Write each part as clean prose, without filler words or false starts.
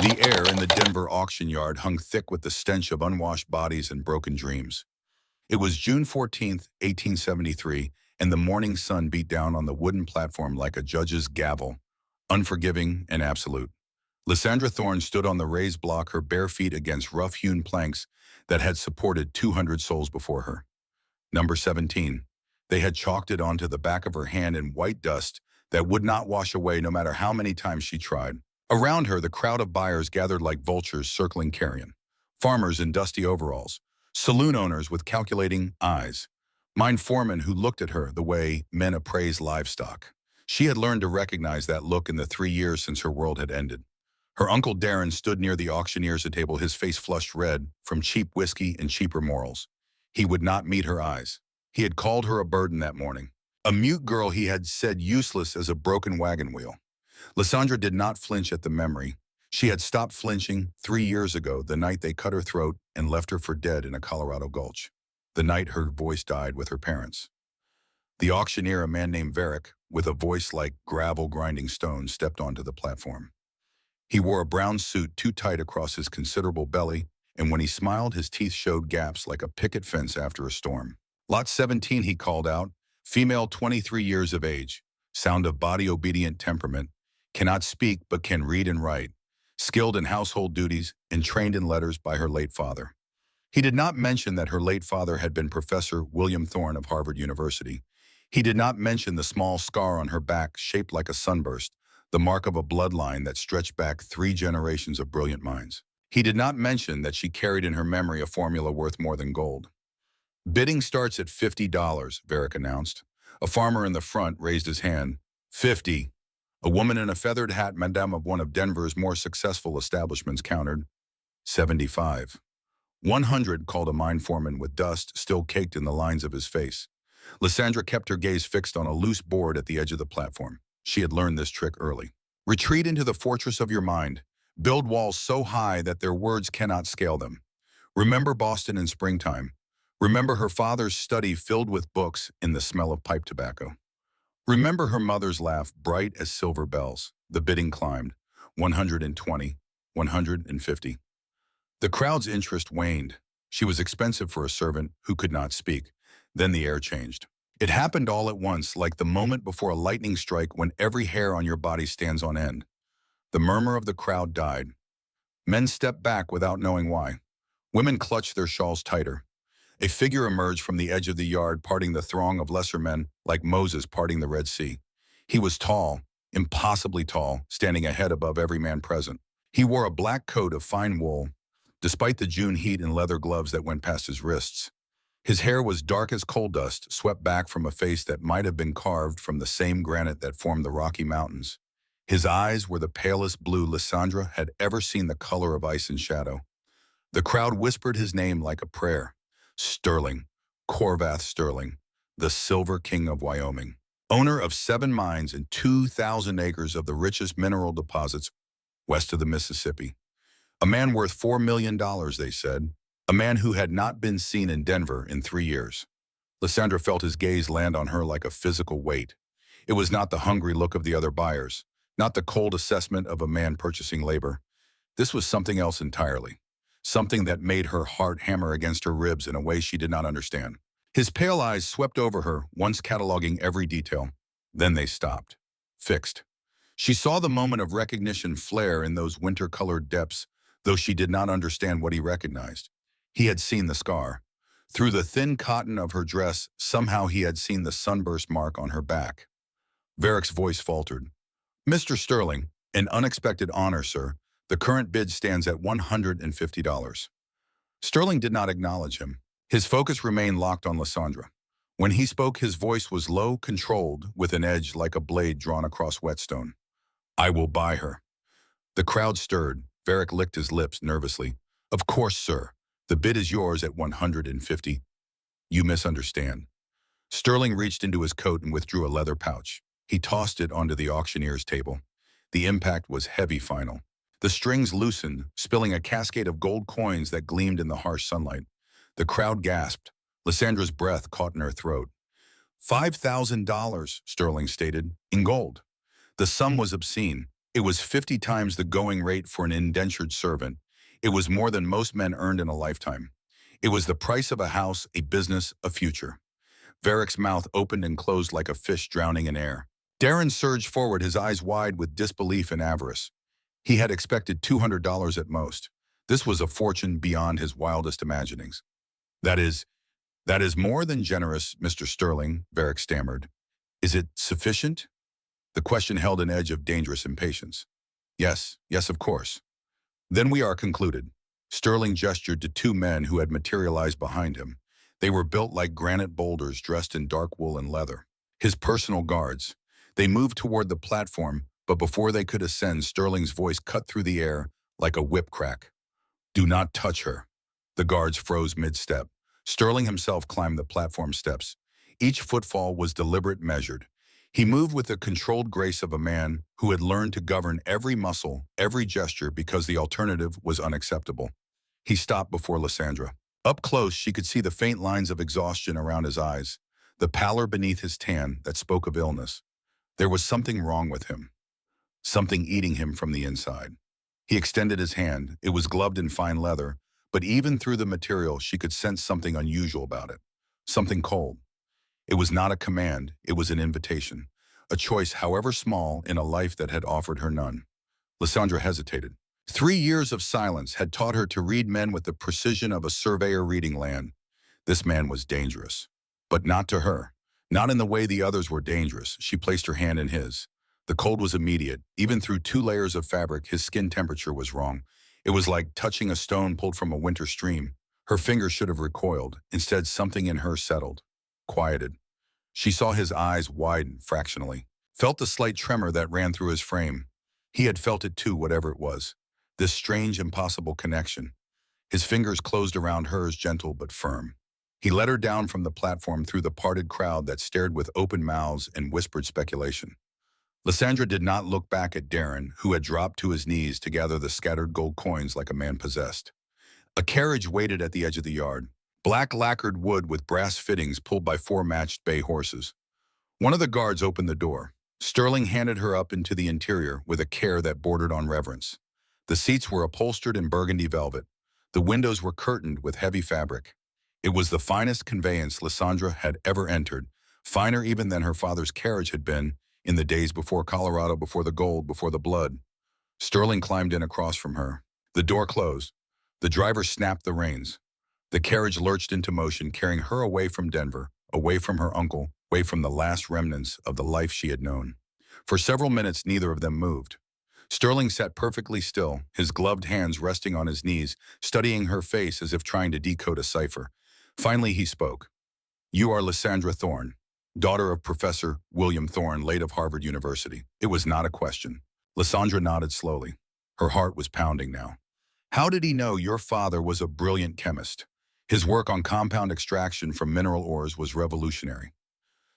The air in the Denver auction yard hung thick with the stench of unwashed bodies and broken dreams. It was June 14th, 1873, and the morning sun beat down on the wooden platform like a judge's gavel, unforgiving and absolute. Lysandra Thorne stood on the raised block, her bare feet against rough-hewn planks that had supported 200 souls before her. Number 17. They had chalked it onto the back of her hand in white dust that would not wash away no matter how many times she tried. Around her, the crowd of buyers gathered like vultures circling carrion. Farmers in dusty overalls, saloon owners with calculating eyes, mine foremen who looked at her the way men appraise livestock. She had learned to recognize that look in the 3 years since her world had ended. Her Uncle Darren stood near the auctioneer's table, his face flushed red from cheap whiskey and cheaper morals. He would not meet her eyes. He had called her a burden that morning. A mute girl he had said useless as a broken wagon wheel. Lysandra did not flinch at the memory. She had stopped flinching 3 years ago, the night they cut her throat and left her for dead in a Colorado gulch. The night her voice died with her parents. The auctioneer, a man named Varick, with a voice like gravel grinding stones, stepped onto the platform. He wore a brown suit too tight across his considerable belly, and when he smiled, his teeth showed gaps like a picket fence after a storm. Lot 17, he called out, female 23 years of age, sound of body-obedient temperament, cannot speak but can read and write, skilled in household duties and trained in letters by her late father. He did not mention that her late father had been Professor William Thorne of Harvard University. He did not mention the small scar on her back shaped like a sunburst, the mark of a bloodline that stretched back 3 generations of brilliant minds. He did not mention that she carried in her memory a formula worth more than gold. Bidding starts at $50, Varick announced. A farmer in the front raised his hand. 50. A woman in a feathered hat, madame of one of Denver's more successful establishments, countered. 75. 100, called a mine foreman with dust still caked in the lines of his face. Lysandra kept her gaze fixed on a loose board at the edge of the platform. She had learned this trick early. Retreat into the fortress of your mind. Build walls so high that their words cannot scale them. Remember Boston in springtime. Remember her father's study filled with books in the smell of pipe tobacco. Remember her mother's laugh, bright as silver bells. The bidding climbed. 120, 150. The crowd's interest waned. She was expensive for a servant who could not speak. Then the air changed. It happened all at once, like the moment before a lightning strike when every hair on your body stands on end. The murmur of the crowd died. Men stepped back without knowing why. Women clutched their shawls tighter. A figure emerged from the edge of the yard, parting the throng of lesser men like Moses parting the Red Sea. He was tall, impossibly tall, standing a head above every man present. He wore a black coat of fine wool, despite the June heat, and leather gloves that went past his wrists. His hair was dark as coal dust, swept back from a face that might have been carved from the same granite that formed the Rocky Mountains. His eyes were the palest blue Lysandra had ever seen, the color of ice and shadow. The crowd whispered his name like a prayer. Sterling, Corvath Sterling, the Silver King of Wyoming, owner of 7 mines and 2,000 acres of the richest mineral deposits west of the Mississippi. A man worth $4 million, they said. A man who had not been seen in Denver in 3 years. Lysandra felt his gaze land on her like a physical weight. It was not the hungry look of the other buyers, not the cold assessment of a man purchasing labor. This was something else entirely. Something that made her heart hammer against her ribs in a way she did not understand. His pale eyes swept over her, once cataloging every detail. Then they stopped. Fixed. She saw the moment of recognition flare in those winter-colored depths, though she did not understand what he recognized. He had seen the scar. Through the thin cotton of her dress, somehow he had seen the sunburst mark on her back. Varick's voice faltered. Mr. Sterling, an unexpected honor, sir. The current bid stands at $150. Sterling did not acknowledge him. His focus remained locked on Lysandra. When he spoke, his voice was low, controlled, with an edge like a blade drawn across whetstone. I will buy her. The crowd stirred. Varick licked his lips nervously. Of course, sir. The bid is yours at 150. You misunderstand. Sterling reached into his coat and withdrew a leather pouch. He tossed it onto the auctioneer's table. The impact was heavy, final. The strings loosened, spilling a cascade of gold coins that gleamed in the harsh sunlight. The crowd gasped. Lysandra's breath caught in her throat. $5,000, Sterling stated, in gold. The sum was obscene. It was 50 times the going rate for an indentured servant. It was more than most men earned in a lifetime. It was the price of a house, a business, a future. Varick's mouth opened and closed like a fish drowning in air. Darren surged forward, his eyes wide with disbelief and avarice. He had expected $200 at most. This was a fortune beyond his wildest imaginings. That is, that is more than generous, Mr. Sterling, Varick stammered. Is it sufficient? The question held an edge of dangerous impatience. Yes, yes, of course. Then we are concluded. Sterling gestured to two men who had materialized behind him. They were built like granite boulders dressed in dark wool and leather. His personal guards. They moved toward the platform, but before they could ascend, Sterling's voice cut through the air like a whip crack. Do not touch her. The guards froze mid-step. Sterling himself climbed the platform steps. Each footfall was deliberate, measured. He moved with the controlled grace of a man who had learned to govern every muscle, every gesture, because the alternative was unacceptable. He stopped before Lysandra. Up close, she could see the faint lines of exhaustion around his eyes, the pallor beneath his tan that spoke of illness. There was something wrong with him, something eating him from the inside. He extended his hand. It was gloved in fine leather, but even through the material, she could sense something unusual about it, something cold. It was not a command, it was an invitation, a choice, however small, in a life that had offered her none. Lysandra hesitated. 3 years of silence had taught her to read men with the precision of a surveyor reading land. This man was dangerous, but not to her. Not in the way the others were dangerous. She placed her hand in his. The cold was immediate. Even through 2 layers of fabric, his skin temperature was wrong. It was like touching a stone pulled from a winter stream. Her fingers should have recoiled. Instead, something in her settled, quieted. She saw his eyes widen fractionally, felt the slight tremor that ran through his frame. He had felt it too, whatever it was. This strange, impossible connection. His fingers closed around hers, gentle but firm. He led her down from the platform through the parted crowd that stared with open mouths and whispered speculation. Lysandra did not look back at Darren, who had dropped to his knees to gather the scattered gold coins like a man possessed. A carriage waited at the edge of the yard. Black lacquered wood with brass fittings pulled by 4 matched bay horses. One of the guards opened the door. Sterling handed her up into the interior with a care that bordered on reverence. The seats were upholstered in burgundy velvet. The windows were curtained with heavy fabric. It was the finest conveyance Lysandra had ever entered, finer even than her father's carriage had been in the days before Colorado, before the gold, before the blood. Sterling climbed in across from her. The door closed. The driver snapped the reins. The carriage lurched into motion, carrying her away from Denver, away from her uncle, away from the last remnants of the life she had known. For several minutes, neither of them moved. Sterling sat perfectly still, his gloved hands resting on his knees, studying her face as if trying to decode a cipher. Finally, he spoke. You are Lysandra Thorne, daughter of Professor William Thorne, late of Harvard University. It was not a question. Lysandra nodded slowly. Her heart was pounding now. How did he know your father was a brilliant chemist? His work on compound extraction from mineral ores was revolutionary.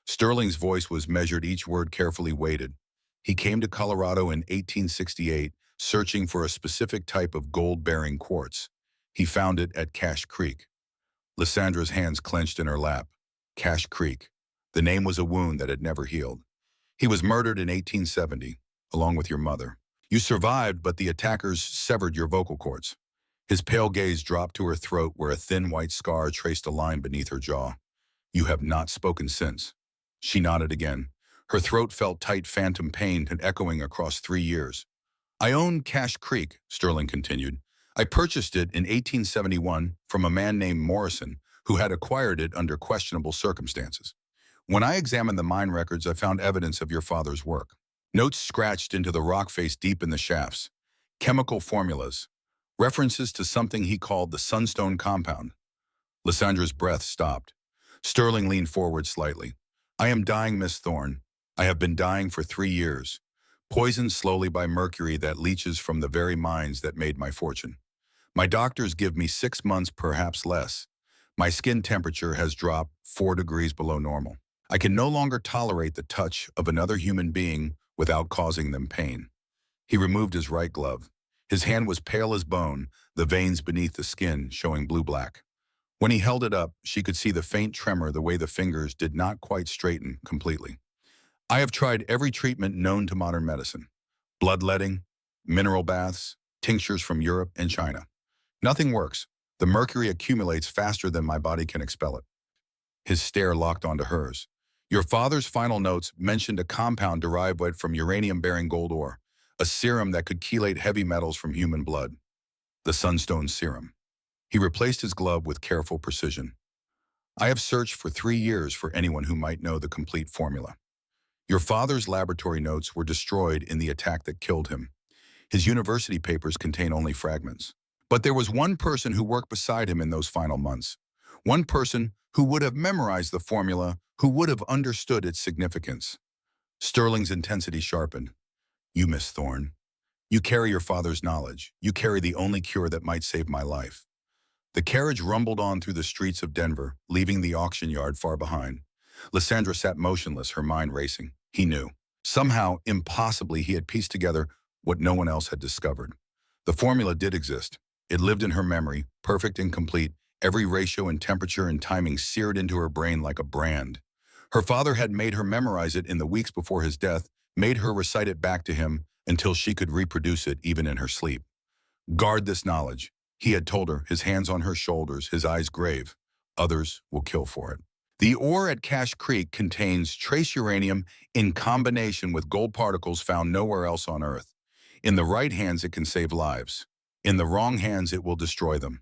Sterling's voice was measured, each word carefully weighted. He came to Colorado in 1868, searching for a specific type of gold-bearing quartz. He found it at Cache Creek. Lysandra's hands clenched in her lap. Cache Creek. The name was a wound that had never healed. He was murdered in 1870, along with your mother. You survived, but the attackers severed your vocal cords. His pale gaze dropped to her throat where a thin white scar traced a line beneath her jaw. You have not spoken since. She nodded again. Her throat felt tight, phantom pain and echoing across 3 years. I own Cache Creek, Sterling continued. I purchased it in 1871 from a man named Morrison, who had acquired it under questionable circumstances. When I examined the mine records, I found evidence of your father's work. Notes scratched into the rock face deep in the shafts. Chemical formulas. References to something he called the sunstone compound. Lysandra's breath stopped. Sterling leaned forward slightly. I am dying, Miss Thorne. I have been dying for 3 years. Poisoned slowly by mercury that leaches from the very mines that made my fortune. My doctors give me 6 months, perhaps less. My skin temperature has dropped 4 degrees below normal. I can no longer tolerate the touch of another human being without causing them pain. He removed his right glove. His hand was pale as bone, the veins beneath the skin showing blue-black. When he held it up, she could see the faint tremor the way the fingers did not quite straighten completely. I have tried every treatment known to modern medicine. Bloodletting, mineral baths, tinctures from Europe and China. Nothing works. The mercury accumulates faster than my body can expel it. His stare locked onto hers. Your father's final notes mentioned a compound derived from uranium-bearing gold ore, a serum that could chelate heavy metals from human blood. The Sunstone Serum. He replaced his glove with careful precision. I have searched for 3 years for anyone who might know the complete formula. Your father's laboratory notes were destroyed in the attack that killed him. His university papers contain only fragments. But there was one person who worked beside him in those final months. One person who would have memorized the formula, who would have understood its significance. Sterling's intensity sharpened. You, Miss Thorne. You carry your father's knowledge. You carry the only cure that might save my life. The carriage rumbled on through the streets of Denver, leaving the auction yard far behind. Lysandra sat motionless, her mind racing. He knew. Somehow, impossibly, he had pieced together what no one else had discovered. The formula did exist. It lived in her memory, perfect and complete, every ratio and temperature and timing seared into her brain like a brand. Her father had made her memorize it in the weeks before his death, made her recite it back to him until she could reproduce it even in her sleep. Guard this knowledge, he had told her, his hands on her shoulders, his eyes grave. Others will kill for it. The ore at Cache Creek contains trace uranium in combination with gold particles found nowhere else on Earth. In the right hands, it can save lives. In the wrong hands, it will destroy them.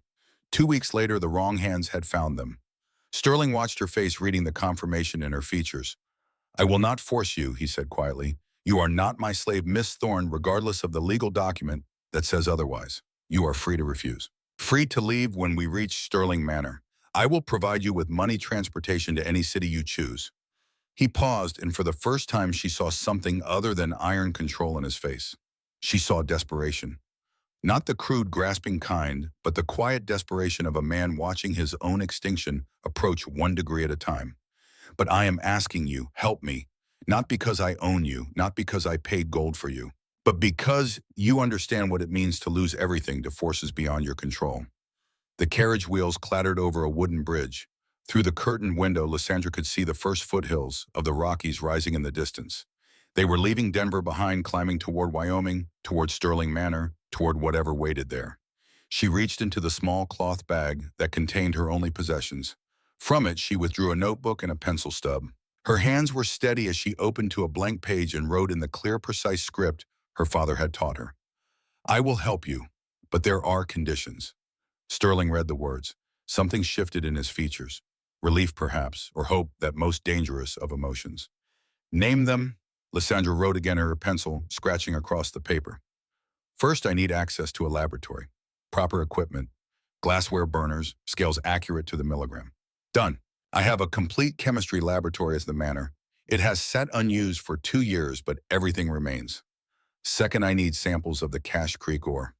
2 weeks later, the wrong hands had found them. Sterling watched her face, reading the confirmation in her features. I will not force you, he said quietly. You are not my slave, Miss Thorne, regardless of the legal document that says otherwise. You are free to refuse. Free to leave when we reach Sterling Manor. I will provide you with money transportation to any city you choose. He paused, and for the first time she saw something other than iron control in his face. She saw desperation. Not the crude, grasping kind, but the quiet desperation of a man watching his own extinction approach 1 degree at a time. But I am asking you, help me, not because I own you, not because I paid gold for you, but because you understand what it means to lose everything to forces beyond your control. The carriage wheels clattered over a wooden bridge. Through the curtained window, Lysandra could see the first foothills of the Rockies rising in the distance. They were leaving Denver behind, climbing toward Wyoming, toward Sterling Manor, toward whatever waited there. She reached into the small cloth bag that contained her only possessions. From it, she withdrew a notebook and a pencil stub. Her hands were steady as she opened to a blank page and wrote in the clear, precise script her father had taught her. I will help you, but there are conditions. Sterling read the words. Something shifted in his features. Relief, perhaps, or hope, that most dangerous of emotions. Name them, Lysandra wrote again her pencil, scratching across the paper. First, I need access to a laboratory. Proper equipment. Glassware burners, scales accurate to the milligram. Done. I have a complete chemistry laboratory as the manor. It has sat unused for 2 years, but everything remains. Second, I need samples of the Cache Creek ore.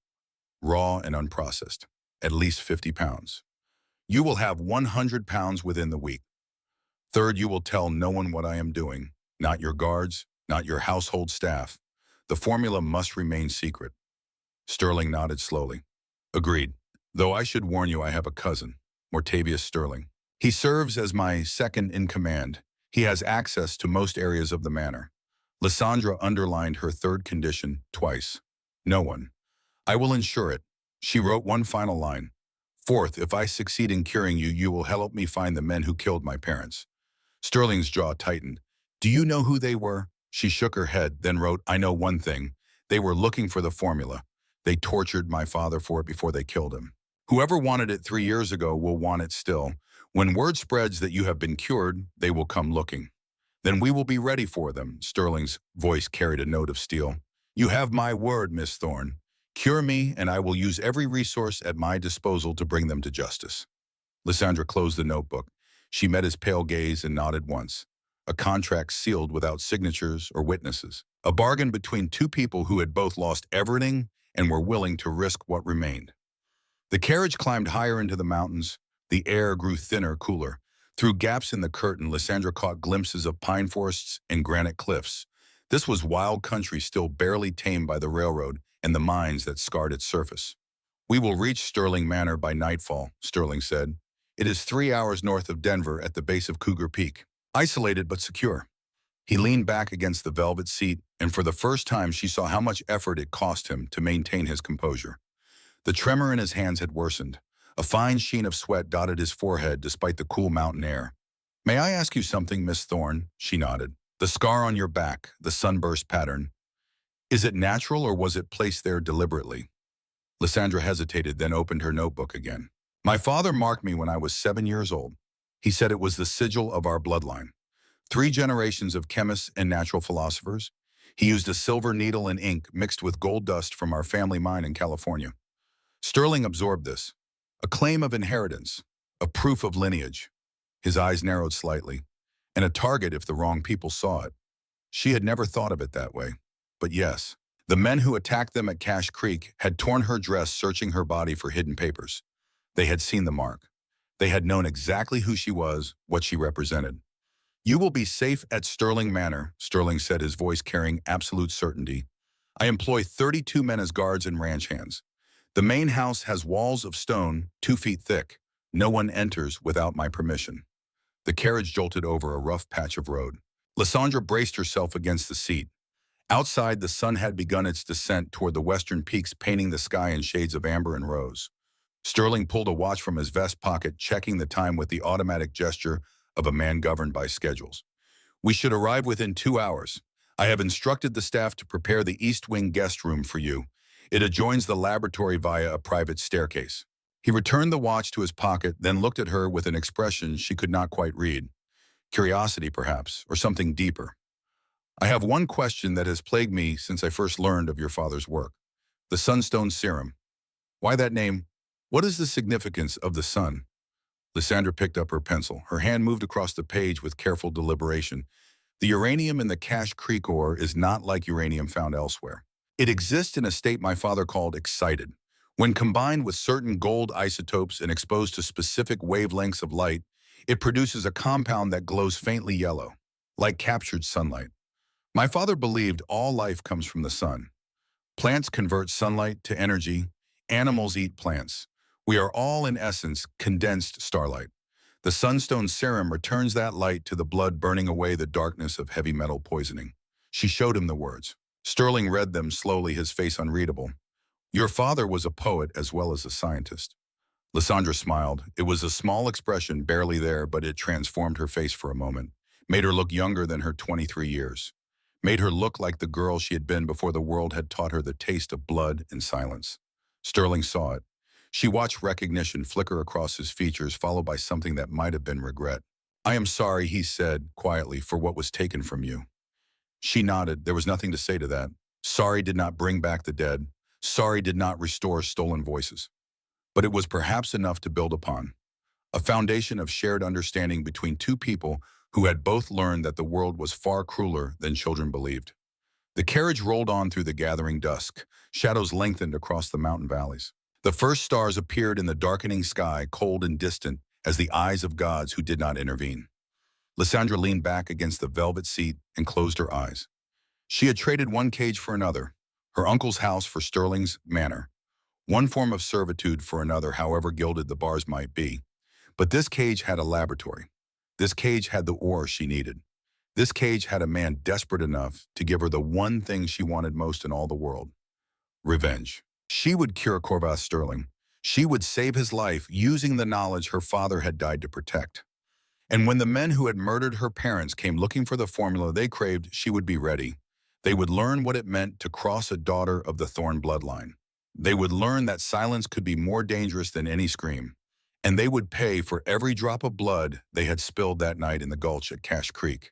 Raw and unprocessed. At least 50 pounds. You will have 100 pounds within the week. Third, you will tell no one what I am doing. Not your guards, not your household staff. The formula must remain secret. Sterling nodded slowly. Agreed. Though I should warn you, I have a cousin, Mortavius Sterling. He serves as my second in command. He has access to most areas of the manor. Lysandra underlined her third condition twice. No one. I will ensure it. She wrote one final line. Fourth, if I succeed in curing you, you will help me find the men who killed my parents. Sterling's jaw tightened. Do you know who they were? She shook her head, then wrote, I know one thing. They were looking for the formula. They tortured my father for it before they killed him. Whoever wanted it 3 years ago will want it still. When word spreads that you have been cured, they will come looking. Then we will be ready for them. Sterling's voice carried a note of steel. You have my word, Miss Thorne. Cure me, and I will use every resource at my disposal to bring them to justice. Lysandra closed the notebook. She met his pale gaze and nodded once. A contract sealed without signatures or witnesses. A bargain between two people who had both lost everything and were willing to risk what remained. The carriage climbed higher into the mountains. The air grew thinner, cooler. Through gaps in the curtain, Lysandra caught glimpses of pine forests and granite cliffs. This was wild country still barely tamed by the railroad and the mines that scarred its surface. We will reach Sterling Manor by nightfall, Sterling said. It is 3 hours north of Denver at the base of Cougar Peak. Isolated but secure. He leaned back against the velvet seat, and for the first time she saw how much effort it cost him to maintain his composure. The tremor in his hands had worsened. A fine sheen of sweat dotted his forehead despite the cool mountain air. "May I ask you something, Miss Thorne?" She nodded. "The scar on your back, the sunburst pattern. Is it natural or was it placed there deliberately?" Lysandra hesitated, then opened her notebook again. "My father marked me when I was 7 years old. He said it was the sigil of our bloodline. 3 generations of chemists and natural philosophers. He used a silver needle and ink mixed with gold dust from our family mine in California. Sterling absorbed this. A claim of inheritance, a proof of lineage." His eyes narrowed slightly. "And a target if the wrong people saw it." She had never thought of it that way. But yes, the men who attacked them at Cache Creek had torn her dress searching her body for hidden papers. They had seen the mark. They had known exactly who she was, what she represented. "You will be safe at Sterling Manor," Sterling said, his voice carrying absolute certainty. "I employ 32 men as guards and ranch hands. The main house has walls of stone 2 feet thick. No one enters without my permission." The carriage jolted over a rough patch of road. Lysandra braced herself against the seat. Outside, the sun had begun its descent toward the western peaks, painting the sky in shades of amber and rose. Sterling pulled a watch from his vest pocket, checking the time with the automatic gesture of a man governed by schedules. "We should arrive within 2 hours. I have instructed the staff to prepare the East Wing guest room for you. It adjoins the laboratory via a private staircase." He returned the watch to his pocket, then looked at her with an expression she could not quite read. Curiosity, perhaps, or something deeper. "I have one question that has plagued me since I first learned of your father's work. The Sunstone Serum. Why that name? What is the significance of the sun?" Lysandra picked up her pencil. Her hand moved across the page with careful deliberation. "The uranium in the Cache Creek ore is not like uranium found elsewhere. It exists in a state my father called excited. When combined with certain gold isotopes and exposed to specific wavelengths of light, it produces a compound that glows faintly yellow, like captured sunlight. My father believed all life comes from the sun. Plants convert sunlight to energy. Animals eat plants. We are all, in essence, condensed starlight. The Sunstone Serum returns that light to the blood, burning away the darkness of heavy metal poisoning." She showed him the words. Sterling read them slowly, his face unreadable. "Your father was a poet as well as a scientist." Lysandra smiled. It was a small expression, barely there, but it transformed her face for a moment, made her look younger than her 23 years, made her look like the girl she had been before the world had taught her the taste of blood and silence. Sterling saw it. She watched recognition flicker across his features, followed by something that might have been regret. "I am sorry," he said quietly, "for what was taken from you." She nodded. There was nothing to say to that. Sorry did not bring back the dead. Sorry did not restore stolen voices. But it was perhaps enough to build upon. A foundation of shared understanding between two people who had both learned that the world was far crueler than children believed. The carriage rolled on through the gathering dusk. Shadows lengthened across the mountain valleys. The first stars appeared in the darkening sky, cold and distant as the eyes of gods who did not intervene. Lysandra leaned back against the velvet seat and closed her eyes. She had traded one cage for another, her uncle's house for Sterling's manor, one form of servitude for another, however gilded the bars might be. But this cage had a laboratory. This cage had the ore she needed. This cage had a man desperate enough to give her the one thing she wanted most in all the world: revenge. She would cure Corvath Sterling. She would save his life using the knowledge her father had died to protect. And when the men who had murdered her parents came looking for the formula they craved, she would be ready. They would learn what it meant to cross a daughter of the Thorne bloodline. They would learn that silence could be more dangerous than any scream. And they would pay for every drop of blood they had spilled that night in the gulch at Cache Creek.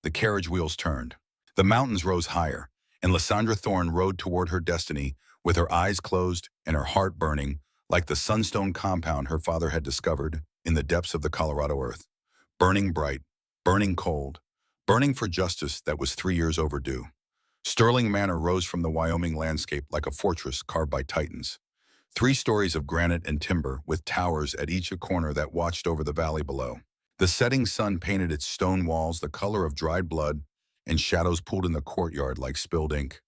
The carriage wheels turned. The mountains rose higher, and Lysandra Thorne rode toward her destiny with her eyes closed and her heart burning, like the sunstone compound her father had discovered in the depths of the Colorado earth. Burning bright, burning cold, burning for justice that was 3 years overdue. Sterling Manor rose from the Wyoming landscape like a fortress carved by titans. 3 stories of granite and timber, with towers at each a corner that watched over the valley below. The setting sun painted its stone walls the color of dried blood, and shadows pooled in the courtyard like spilled ink.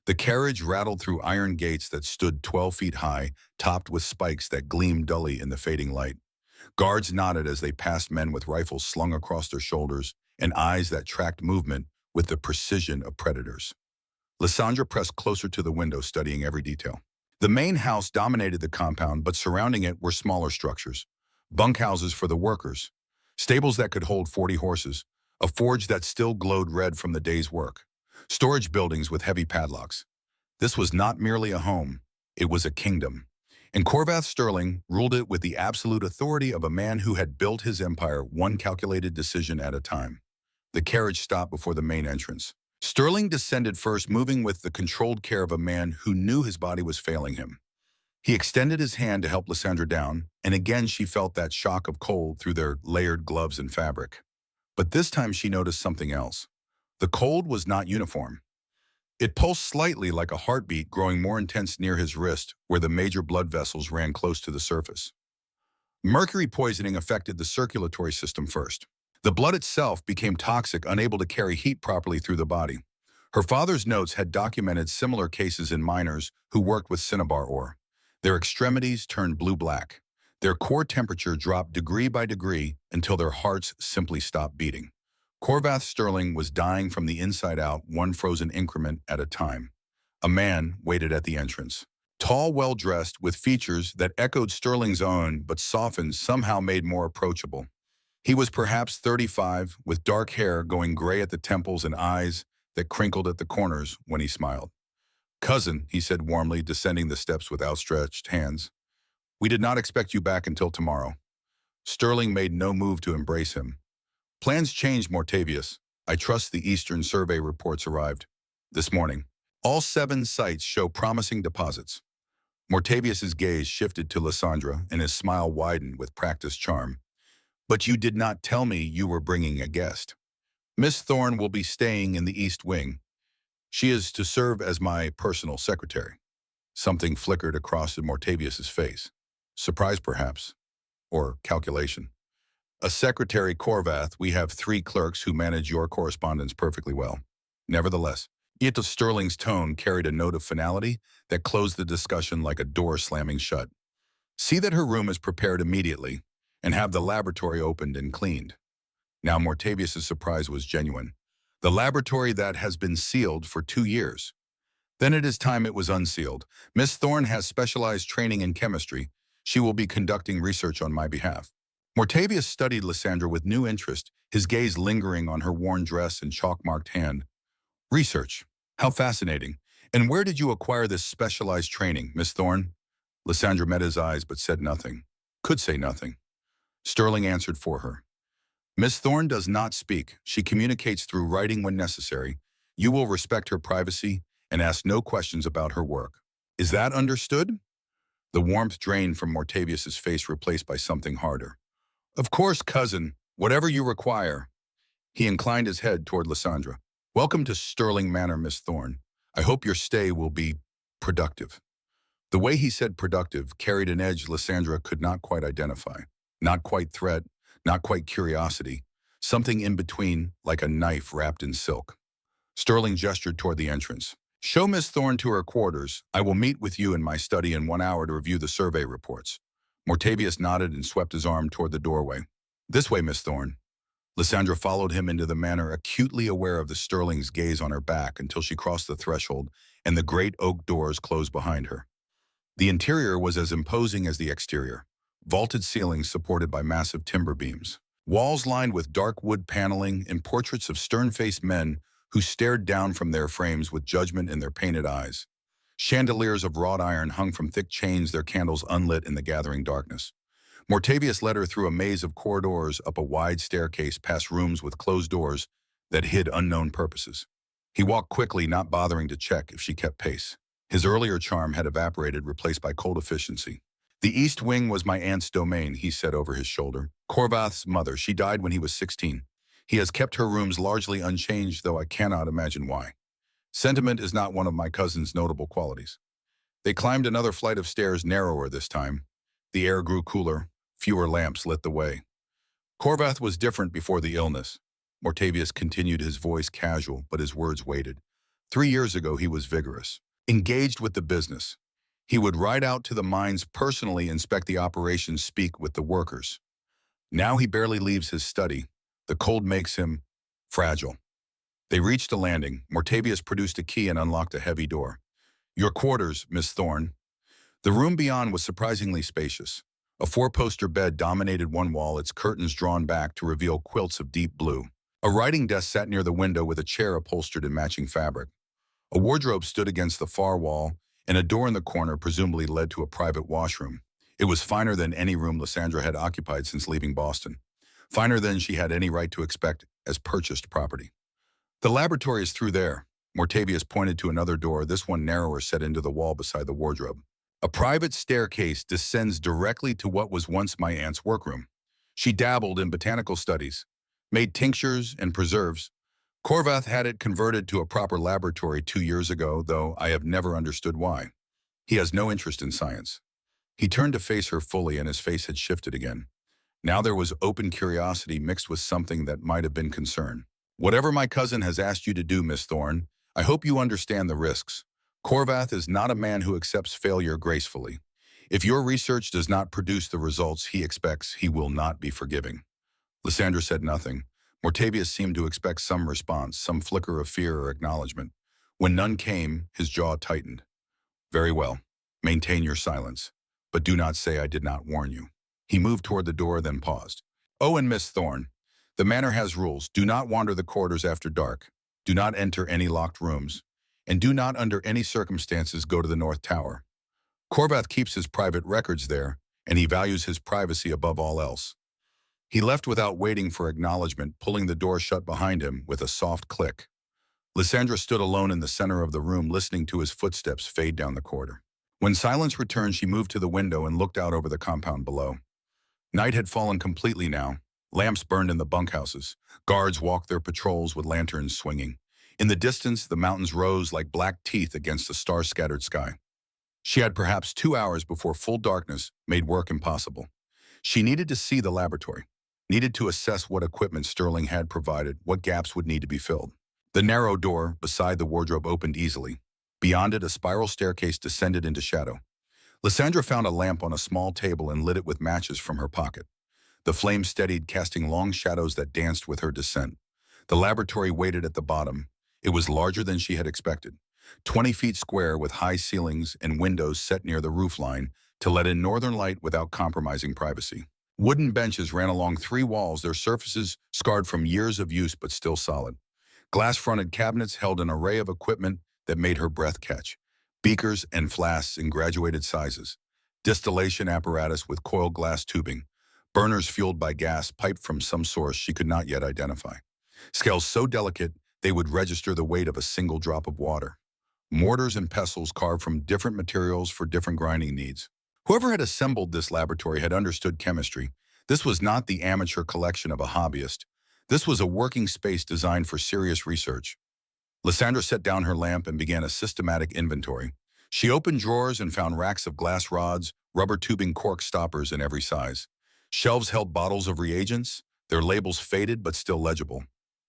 The carriage rattled through iron gates that stood 12 feet high, topped with spikes that gleamed dully in the fading light. Guards nodded as they passed men with rifles slung across their shoulders and eyes that tracked movement with the precision of predators. Lysandra pressed closer to the window, studying every detail. The main house dominated the compound, but surrounding it were smaller structures. Bunkhouses for the workers, stables that could hold 40 horses, a forge that still glowed red from the day's work, storage buildings with heavy padlocks. This was not merely a home, it was a kingdom. And Corvath Sterling ruled it with the absolute authority of a man who had built his empire one calculated decision at a time. The carriage stopped before the main entrance. Sterling descended first, moving with the controlled care of a man who knew his body was failing him. He extended his hand to help Lysandra down, and again she felt that shock of cold through their layered gloves and fabric. But this time she noticed something else. The cold was not uniform. It pulsed slightly, like a heartbeat, growing more intense near his wrist, where the major blood vessels ran close to the surface. Mercury poisoning affected the circulatory system first. The blood itself became toxic, unable to carry heat properly through the body. Her father's notes had documented similar cases in miners who worked with cinnabar ore. Their extremities turned blue-black. Their core temperature dropped degree by degree until their hearts simply stopped beating. Corvath Sterling was dying from the inside out, one frozen increment at a time. A man waited at the entrance. Tall, well-dressed, with features that echoed Sterling's own but softened, somehow made more approachable. He was perhaps 35, with dark hair going gray at the temples and eyes that crinkled at the corners when he smiled. "Cousin," he said warmly, descending the steps with outstretched hands. "We did not expect you back until tomorrow." Sterling made no move to embrace him. "Plans changed, Mortavius. I trust the Eastern Survey reports arrived this morning. All 7 sites show promising deposits." Mortavius's gaze shifted to Lysandra, and his smile widened with practiced charm. "But you did not tell me you were bringing a guest. Miss Thorne will be staying in the East Wing. She is to serve as my personal secretary." Something flickered across Mortavius's face. Surprise, perhaps, or calculation. "A secretary, Corvath. We have 3 clerks who manage your correspondence perfectly well." Nevertheless, yet Sterling's tone carried a note of finality that closed the discussion like a door slamming shut. "See that her room is prepared immediately, and have the laboratory opened and cleaned." Now Mortavius's surprise was genuine. "The laboratory that has been sealed for 2 years. Then it is time it was unsealed. Miss Thorne has specialized training in chemistry. She will be conducting research on my behalf." Mortavius studied Lysandra with new interest, his gaze lingering on her worn dress and chalk-marked hand. "Research? How fascinating. And where did you acquire this specialized training, Miss Thorne?" Lysandra met his eyes but said nothing. Could say nothing. Sterling answered for her. "Miss Thorne does not speak. She communicates through writing when necessary. You will respect her privacy and ask no questions about her work. Is that understood?" The warmth drained from Mortavius's face, replaced by something harder. "Of course, cousin. Whatever you require." He inclined his head toward Lysandra. "Welcome to Sterling Manor, Miss Thorne. I hope your stay will be productive." The way he said productive carried an edge Lysandra could not quite identify. Not quite threat, not quite curiosity. Something in between, like a knife wrapped in silk. Sterling gestured toward the entrance. "Show Miss Thorne to her quarters. I will meet with you in my study in 1 hour to review the survey reports." Mortavius nodded and swept his arm toward the doorway. "This way, Miss Thorne." Lysandra followed him into the manor, acutely aware of the Sterling's gaze on her back until she crossed the threshold and the great oak doors closed behind her. The interior was as imposing as the exterior. Vaulted ceilings supported by massive timber beams. Walls lined with dark wood paneling and portraits of stern-faced men who stared down from their frames with judgment in their painted eyes. Chandeliers of wrought iron hung from thick chains, their candles unlit in the gathering darkness. Mortavius led her through a maze of corridors, up a wide staircase, past rooms with closed doors that hid unknown purposes. He walked quickly, not bothering to check if she kept pace. His earlier charm had evaporated, replaced by cold efficiency. "The East Wing was my aunt's domain," he said over his shoulder. "Corvath's mother. She died when he was 16. He has kept her rooms largely unchanged, though I cannot imagine why. Sentiment is not one of my cousin's notable qualities." They climbed another flight of stairs, narrower this time. The air grew cooler. Fewer lamps lit the way. "Corvath was different before the illness." Mortavius continued, his voice casual, but his words weighted. 3 years ago he was vigorous, engaged with the business. He would ride out to the mines personally, inspect the operations, speak with the workers. Now he barely leaves his study. The cold makes him Fragile. They reached the landing. Mortavius produced a key and unlocked a heavy door. Your quarters, Miss Thorne. The room beyond was surprisingly spacious. A four-poster bed dominated one wall, its curtains drawn back to reveal quilts of deep blue. A writing desk sat near the window with a chair upholstered in matching fabric. A wardrobe stood against the far wall, and a door in the corner presumably led to a private washroom. It was finer than any room Lysandra had occupied since leaving Boston. Finer than she had any right to expect as purchased property. The laboratory is through there. Mortavius pointed to another door, this one narrower, set into the wall beside the wardrobe. A private staircase descends directly to what was once my aunt's workroom. She dabbled in botanical studies, made tinctures and preserves. Corvath had it converted to a proper laboratory 2 years ago, though I have never understood why. He has no interest in science. He turned to face her fully, and his face had shifted again. Now there was open curiosity mixed with something that might have been concern. Whatever my cousin has asked you to do, Miss Thorne, I hope you understand the risks. Corvath is not a man who accepts failure gracefully. If your research does not produce the results he expects, he will not be forgiving. Lysandra said nothing. Mortavius seemed to expect some response, some flicker of fear or acknowledgement. When none came, his jaw tightened. Very well. Maintain your silence. But do not say I did not warn you. He moved toward the door, then paused. Oh, and Miss Thorne, the manor has rules. Do not wander the corridors after dark. Do not enter any locked rooms. And do not under any circumstances go to the North Tower. Corvath keeps his private records there, and he values his privacy above all else. He left without waiting for acknowledgement, pulling the door shut behind him with a soft click. Lysandra stood alone in the center of the room, listening to his footsteps fade down the corridor. When silence returned, she moved to the window and looked out over the compound below. Night had fallen completely now. Lamps burned in the bunkhouses. Guards walked their patrols with lanterns swinging. In the distance, the mountains rose like black teeth against the star-scattered sky. She had perhaps 2 hours before full darkness made work impossible. She needed to see the laboratory, needed to assess what equipment Sterling had provided, what gaps would need to be filled. The narrow door beside the wardrobe opened easily. Beyond it, a spiral staircase descended into shadow. Lysandra found a lamp on a small table and lit it with matches from her pocket. The flame steadied, casting long shadows that danced with her descent. The laboratory waited at the bottom. It was larger than she had expected. 20 feet square with high ceilings and windows set near the roofline to let in northern light without compromising privacy. Wooden benches ran along 3 walls, their surfaces scarred from years of use but still solid. Glass-fronted cabinets held an array of equipment that made her breath catch. Beakers and flasks in graduated sizes. Distillation apparatus with coiled glass tubing. Burners fueled by gas piped from some source she could not yet identify. Scales so delicate they would register the weight of a single drop of water. Mortars and pestles carved from different materials for different grinding needs. Whoever had assembled this laboratory had understood chemistry. This was not the amateur collection of a hobbyist. This was a working space designed for serious research. Lysandra set down her lamp and began a systematic inventory. She opened drawers and found racks of glass rods, rubber tubing cork stoppers in every size. Shelves held bottles of reagents, their labels faded but still legible.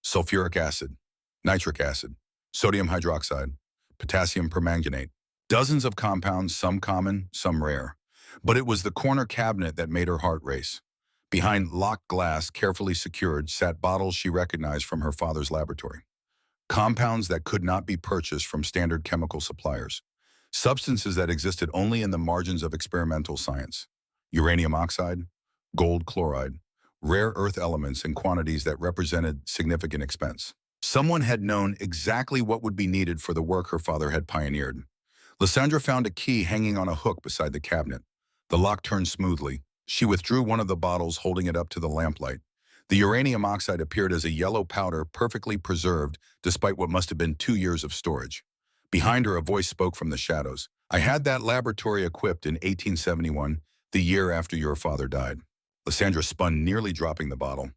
Sulfuric acid, nitric acid, sodium hydroxide, potassium permanganate. Dozens of compounds, some common, some rare. But it was the corner cabinet that made her heart race. Behind locked glass, carefully secured, sat bottles she recognized from her father's laboratory. Compounds that could not be purchased from standard chemical suppliers. Substances that existed only in the margins of experimental science. Uranium oxide, gold chloride, rare earth elements in quantities that represented significant expense. Someone had known exactly what would be needed for the work her father had pioneered. Lysandra found a key hanging on a hook beside the cabinet. The lock turned smoothly. She withdrew one of the bottles, holding it up to the lamplight. The uranium oxide appeared as a yellow powder, perfectly preserved, despite what must have been 2 years of storage. Behind her, a voice spoke from the shadows. I had that laboratory equipped in 1871, the year after your father died. Lysandra spun, nearly dropping the bottle.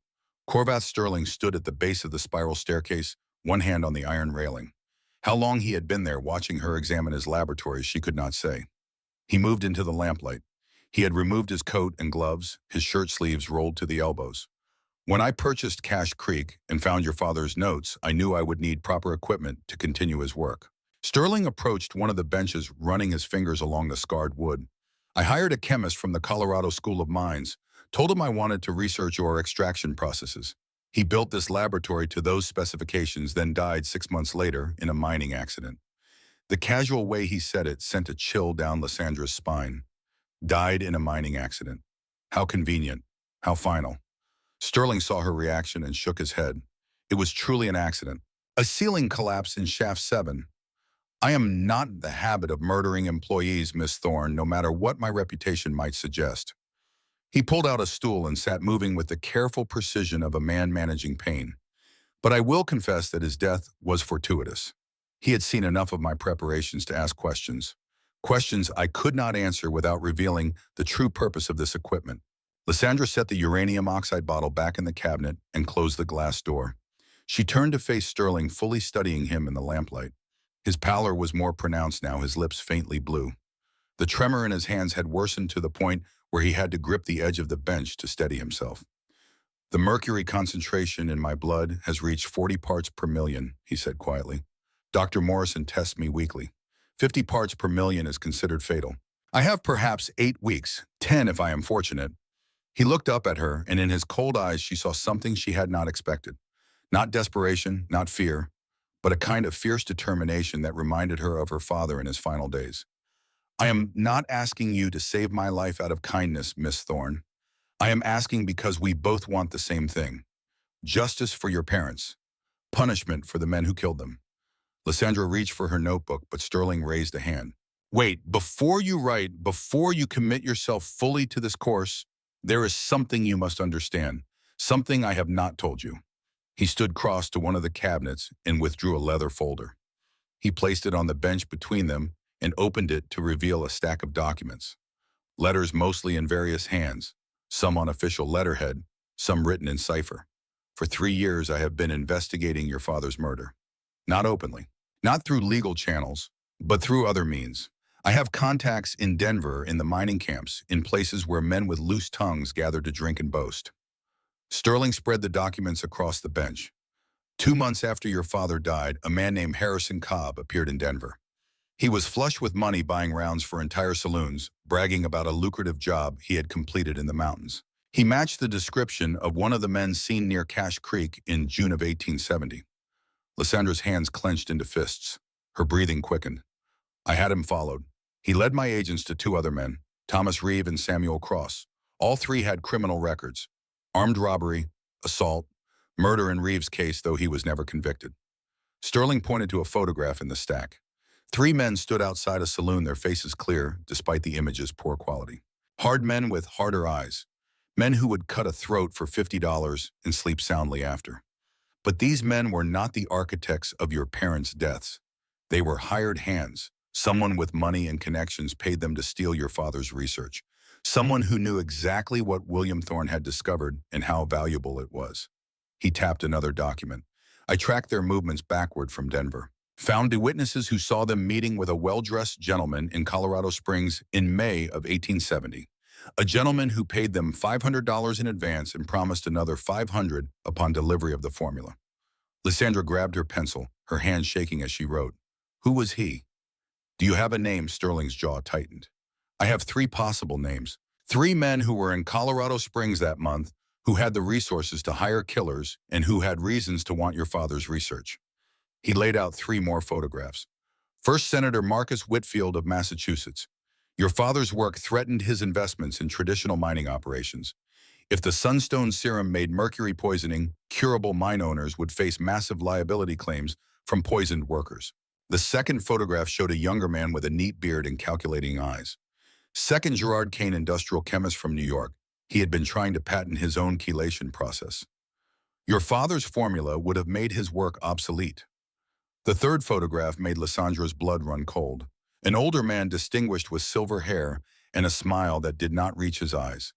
Corvath Sterling stood at the base of the spiral staircase, one hand on the iron railing. How long he had been there watching her examine his laboratory, she could not say. He moved into the lamplight. He had removed his coat and gloves, his shirt sleeves rolled to the elbows. When I purchased Cache Creek and found your father's notes, I knew I would need proper equipment to continue his work. Sterling approached one of the benches, running his fingers along the scarred wood. I hired a chemist from the Colorado School of Mines, told him I wanted to research your extraction processes. He built this laboratory to those specifications, then died 6 months later in a mining accident. The casual way he said it sent a chill down Lysandra's spine. Died in a mining accident. How convenient. How final. Sterling saw her reaction and shook his head. It was truly an accident. A ceiling collapse in shaft 7. I am not in the habit of murdering employees, Miss Thorne, no matter what my reputation might suggest. He pulled out a stool and sat moving with the careful precision of a man managing pain. But I will confess that his death was fortuitous. He had seen enough of my preparations to ask questions. Questions I could not answer without revealing the true purpose of this equipment. Lysandra set the uranium oxide bottle back in the cabinet and closed the glass door. She turned to face Sterling, fully studying him in the lamplight. His pallor was more pronounced now, his lips faintly blue. The tremor in his hands had worsened to the point where he had to grip the edge of the bench to steady himself. The mercury concentration in my blood has reached 40 parts per million, he said quietly. Dr. Morrison tests me weekly. 50 parts per million is considered fatal. I have perhaps 8 weeks, 10 if I am fortunate. He looked up at her, and in his cold eyes she saw something she had not expected. Not desperation, not fear, but a kind of fierce determination that reminded her of her father in his final days. I am not asking you to save my life out of kindness, Miss Thorne. I am asking because we both want the same thing. Justice for your parents. Punishment for the men who killed them. Lysandra reached for her notebook, but Sterling raised a hand. Wait, before you write, before you commit yourself fully to this course, there is something you must understand. Something I have not told you. He stood cross to one of the cabinets and withdrew a leather folder. He placed it on the bench between them and opened it to reveal a stack of documents. Letters mostly in various hands, some on official letterhead, some written in cipher. For 3 years I have been investigating your father's murder. Not openly, not through legal channels, but through other means. I have contacts in Denver, in the mining camps, in places where men with loose tongues gather to drink and boast. Sterling spread the documents across the bench. 2 months after your father died, a man named Harrison Cobb appeared in Denver. He was flush with money, buying rounds for entire saloons, bragging about a lucrative job he had completed in the mountains. He matched the description of one of the men seen near Cache Creek in June of 1870. Lysandra's hands clenched into fists. Her breathing quickened. I had him followed. He led my agents to 2 other men, Thomas Reeve and Samuel Cross. All 3 had criminal records. Armed robbery, assault, murder in Reeve's case, though he was never convicted. Sterling pointed to a photograph in the stack. 3 men stood outside a saloon, their faces clear, despite the image's poor quality. Hard men with harder eyes. Men who would cut a throat for $50 and sleep soundly after. But these men were not the architects of your parents' deaths. They were hired hands. Someone with money and connections paid them to steal your father's research. Someone who knew exactly what William Thorne had discovered and how valuable it was. He tapped another document. I tracked their movements backward from Denver. Found the witnesses who saw them meeting with a well-dressed gentleman in Colorado Springs in May of 1870. A gentleman who paid them $500 in advance and promised another $500 upon delivery of the formula. Lysandra grabbed her pencil, her hand shaking as she wrote. Who was he? Do you have a name? Sterling's jaw tightened. I have 3 possible names. 3 men who were in Colorado Springs that month, who had the resources to hire killers and who had reasons to want your father's research. He laid out 3 more photographs. First, Senator Marcus Whitfield of Massachusetts. Your father's work threatened his investments in traditional mining operations. If the sunstone serum made mercury poisoning, curable mine owners would face massive liability claims from poisoned workers. The second photograph showed a younger man with a neat beard and calculating eyes. Second, Gerard Kane, industrial chemist from New York. He had been trying to patent his own chelation process. Your father's formula would have made his work obsolete. The third photograph made Lysandra's blood run cold. An older man distinguished with silver hair and a smile that did not reach his eyes.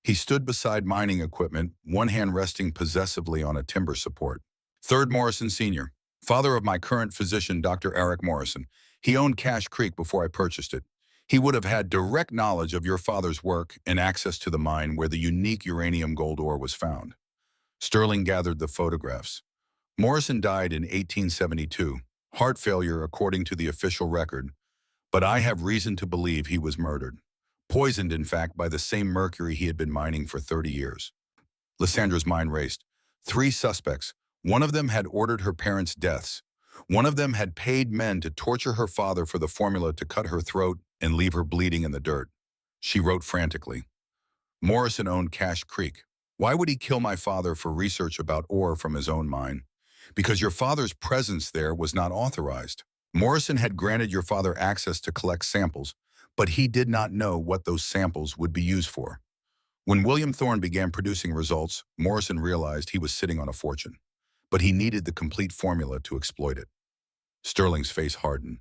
He stood beside mining equipment, one hand resting possessively on a timber support. Third, Morrison Sr., father of my current physician, Dr. Eric Morrison. He owned Cache Creek before I purchased it. He would have had direct knowledge of your father's work and access to the mine where the unique uranium gold ore was found. Sterling gathered the photographs. Morrison died in 1872, heart failure according to the official record, but I have reason to believe he was murdered. Poisoned, in fact, by the same mercury he had been mining for 30 years. Lysandra's mind raced. Three suspects. One of them had ordered her parents' deaths. One of them had paid men to torture her father for the formula to cut her throat and leave her bleeding in the dirt. She wrote frantically. Morrison owned Cache Creek. Why would he kill my father for research about ore from his own mine? Because your father's presence there was not authorized. Morrison had granted your father access to collect samples, but he did not know what those samples would be used for. When William Thorne began producing results, Morrison realized he was sitting on a fortune, but he needed the complete formula to exploit it. Sterling's face hardened,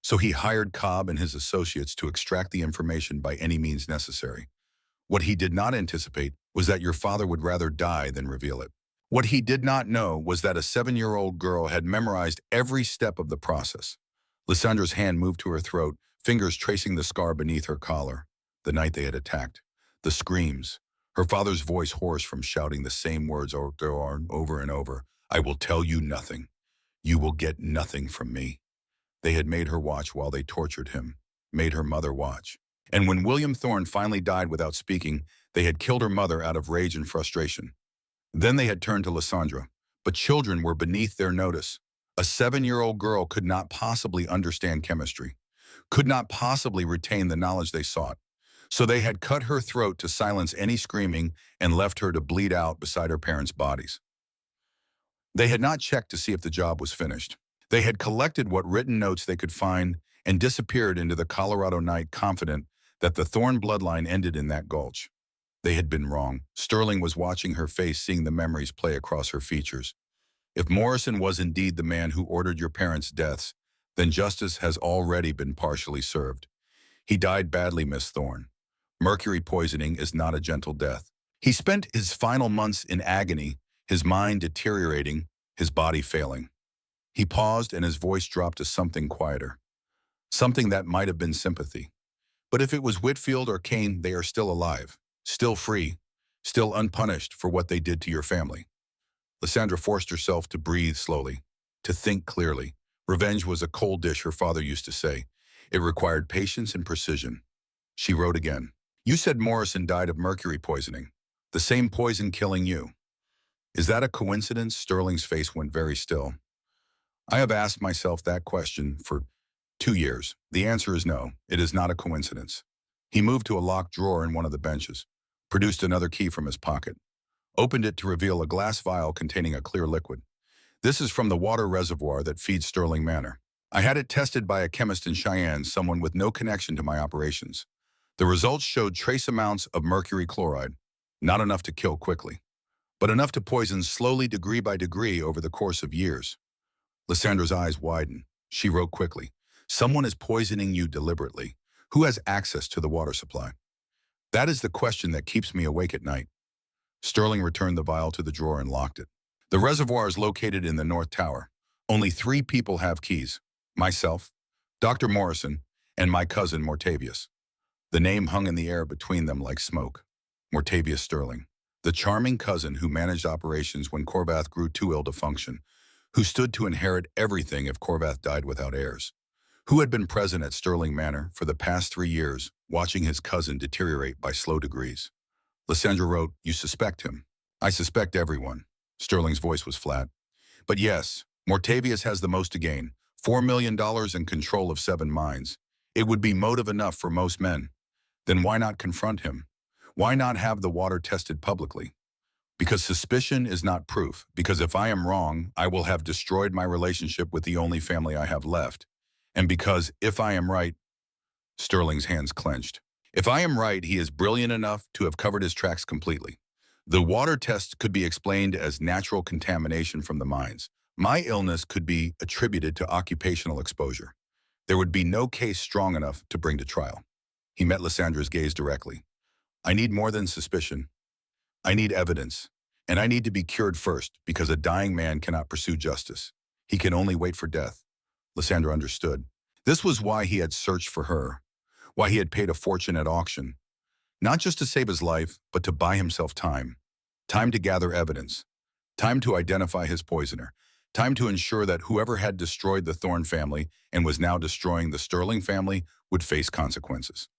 so he hired Cobb and his associates to extract the information by any means necessary. What he did not anticipate was that your father would rather die than reveal it. What he did not know was that a 7-year-old girl had memorized every step of the process. Lysandra's hand moved to her throat, fingers tracing the scar beneath her collar. The night they had attacked. The screams. Her father's voice hoarse from shouting the same words over and over. I will tell you nothing. You will get nothing from me. They had made her watch while they tortured him. Made her mother watch. And when William Thorne finally died without speaking, they had killed her mother out of rage and frustration. Then they had turned to Lysandra, but children were beneath their notice. A 7-year-old girl could not possibly understand chemistry, could not possibly retain the knowledge they sought. So they had cut her throat to silence any screaming and left her to bleed out beside her parents' bodies. They had not checked to see if the job was finished. They had collected what written notes they could find and disappeared into the Colorado night confident that the Thorne bloodline ended in that gulch. They had been wrong. Sterling was watching her face, seeing the memories play across her features. If Morrison was indeed the man who ordered your parents' deaths, then justice has already been partially served. He died badly, Miss Thorne. Mercury poisoning is not a gentle death. He spent his final months in agony, his mind deteriorating, his body failing. He paused and his voice dropped to something quieter. Something that might have been sympathy. But if it was Whitfield or Kane, they are still alive. Still free, still unpunished for what they did to your family. Lysandra forced herself to breathe slowly, to think clearly. Revenge was a cold dish, her father used to say. It required patience and precision. She wrote again. You said Morrison died of mercury poisoning, the same poison killing you. Is that a coincidence? Sterling's face went very still. I have asked myself that question for 2 years. The answer is no, it is not a coincidence. He moved to a locked drawer in one of the benches, produced another key from his pocket, opened it to reveal a glass vial containing a clear liquid. This is from the water reservoir that feeds Sterling Manor. I had it tested by a chemist in Cheyenne, someone with no connection to my operations. The results showed trace amounts of mercury chloride, not enough to kill quickly, but enough to poison slowly, degree by degree, over the course of years. Lysandra's eyes widened. She wrote quickly, someone is poisoning you deliberately. Who has access to the water supply? That is the question that keeps me awake at night. Sterling returned the vial to the drawer and locked it. The reservoir is located in the North Tower. Only 3 people have keys. Myself, Dr. Morrison, and my cousin Mortavius. The name hung in the air between them like smoke. Mortavius Sterling, the charming cousin who managed operations when Corvath grew too ill to function, who stood to inherit everything if Corvath died without heirs, who had been present at Sterling Manor for the past 3 years, watching his cousin deteriorate by slow degrees. Lysandra wrote, you suspect him. I suspect everyone. Sterling's voice was flat. But yes, Mortavius has the most to gain. $4 million and control of 7 mines. It would be motive enough for most men. Then why not confront him? Why not have the water tested publicly? Because suspicion is not proof. Because if I am wrong, I will have destroyed my relationship with the only family I have left. And because if I am right, Sterling's hands clenched. If I am right, he is brilliant enough to have covered his tracks completely. The water test could be explained as natural contamination from the mines. My illness could be attributed to occupational exposure. There would be no case strong enough to bring to trial. He met Lysandra's gaze directly. I need more than suspicion. I need evidence. And I need to be cured first, because a dying man cannot pursue justice. He can only wait for death. Lysandra understood. This was why he had searched for her, why he had paid a fortune at auction. Not just to save his life, but to buy himself time. Time to gather evidence. Time to identify his poisoner. Time to ensure that whoever had destroyed the Thorne family and was now destroying the Sterling family would face consequences.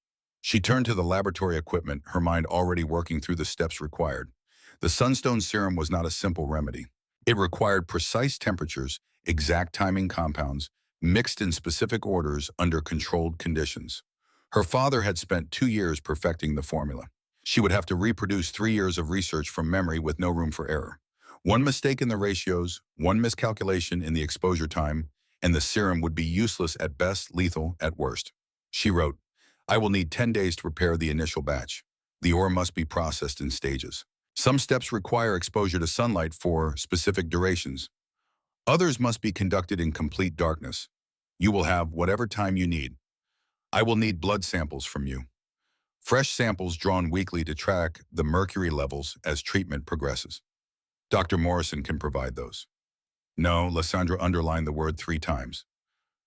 She turned to the laboratory equipment, her mind already working through the steps required. The sunstone serum was not a simple remedy. It required precise temperatures, exact timing compounds, mixed in specific orders under controlled conditions. Her father had spent 2 years perfecting the formula. She would have to reproduce 3 years of research from memory with no room for error. One mistake in the ratios, one miscalculation in the exposure time, and the serum would be useless at best, lethal at worst. She wrote, "I will need 10 days to prepare the initial batch. The ore must be processed in stages. Some steps require exposure to sunlight for specific durations. Others must be conducted in complete darkness. You will have whatever time you need. I will need blood samples from you. Fresh samples drawn weekly to track the mercury levels as treatment progresses. Dr. Morrison can provide those." No, Lysandra underlined the word 3 times.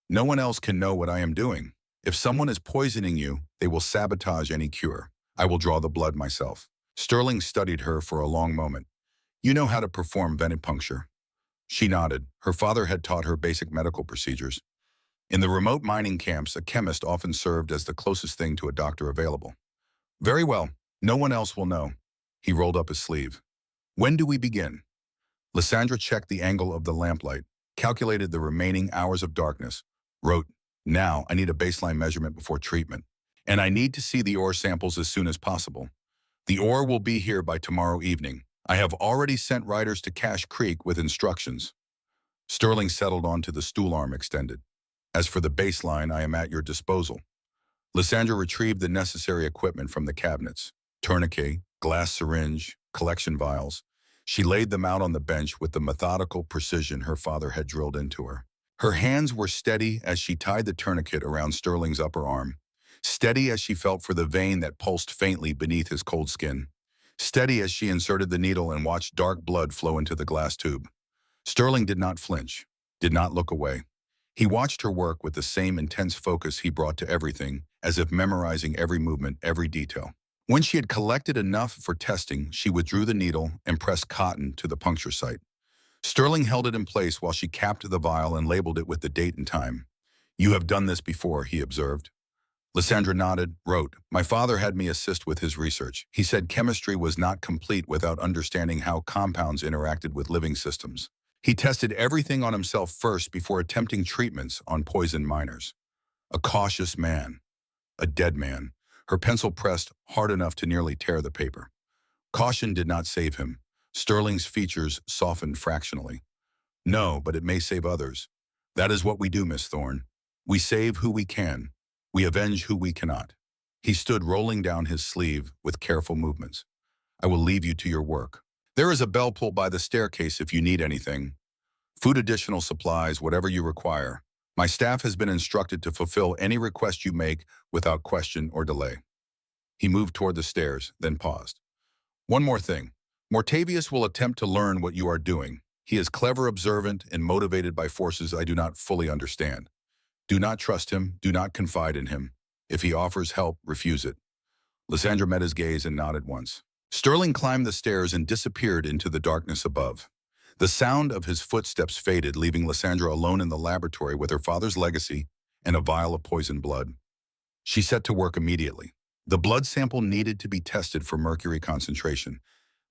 No one else can know what I am doing. If someone is poisoning you, they will sabotage any cure. I will draw the blood myself. Sterling studied her for a long moment. You know how to perform venipuncture? She nodded. Her father had taught her basic medical procedures. In the remote mining camps, a chemist often served as the closest thing to a doctor available. Very well. No one else will know. He rolled up his sleeve. When do we begin? Lysandra checked the angle of the lamplight, calculated the remaining hours of darkness, wrote, "Now I need a baseline measurement before treatment, and I need to see the ore samples as soon as possible. The ore will be here by tomorrow evening. I have already sent riders to Cache Creek with instructions." Sterling settled onto the stool arm extended. "As for the baseline, I am at your disposal." Lysandra retrieved the necessary equipment from the cabinets. Tourniquet, glass syringe, collection vials. She laid them out on the bench with the methodical precision her father had drilled into her. Her hands were steady as she tied the tourniquet around Sterling's upper arm. Steady as she felt for the vein that pulsed faintly beneath his cold skin. Steady as she inserted the needle and watched dark blood flow into the glass tube. Sterling did not flinch, did not look away. He watched her work with the same intense focus he brought to everything, as if memorizing every movement, every detail. When she had collected enough for testing, she withdrew the needle and pressed cotton to the puncture site. Sterling held it in place while she capped the vial and labeled it with the date and time. "You have done this before," he observed. Lysandra nodded, wrote, "My father had me assist with his research. He said chemistry was not complete without understanding how compounds interacted with living systems. He tested everything on himself first before attempting treatments on poisoned miners. A cautious man. A dead man." Her pencil pressed hard enough to nearly tear the paper. Caution did not save him. Sterling's features softened fractionally. "No, but it may save others. That is what we do, Miss Thorne. We save who we can. We avenge who we cannot." He stood rolling down his sleeve with careful movements. "I will leave you to your work. There is a bell pull by the staircase if you need anything. Food, additional supplies, whatever you require. My staff has been instructed to fulfill any request you make without question or delay." He moved toward the stairs, then paused. "One more thing. Mortavius will attempt to learn what you are doing. He is clever, observant, and motivated by forces I do not fully understand. Do not trust him. Do not confide in him. If he offers help, refuse it." Lysandra met his gaze and nodded once. Sterling climbed the stairs and disappeared into the darkness above. The sound of his footsteps faded, leaving Lysandra alone in the laboratory with her father's legacy and a vial of poisoned blood. She set to work immediately. The blood sample needed to be tested for mercury concentration.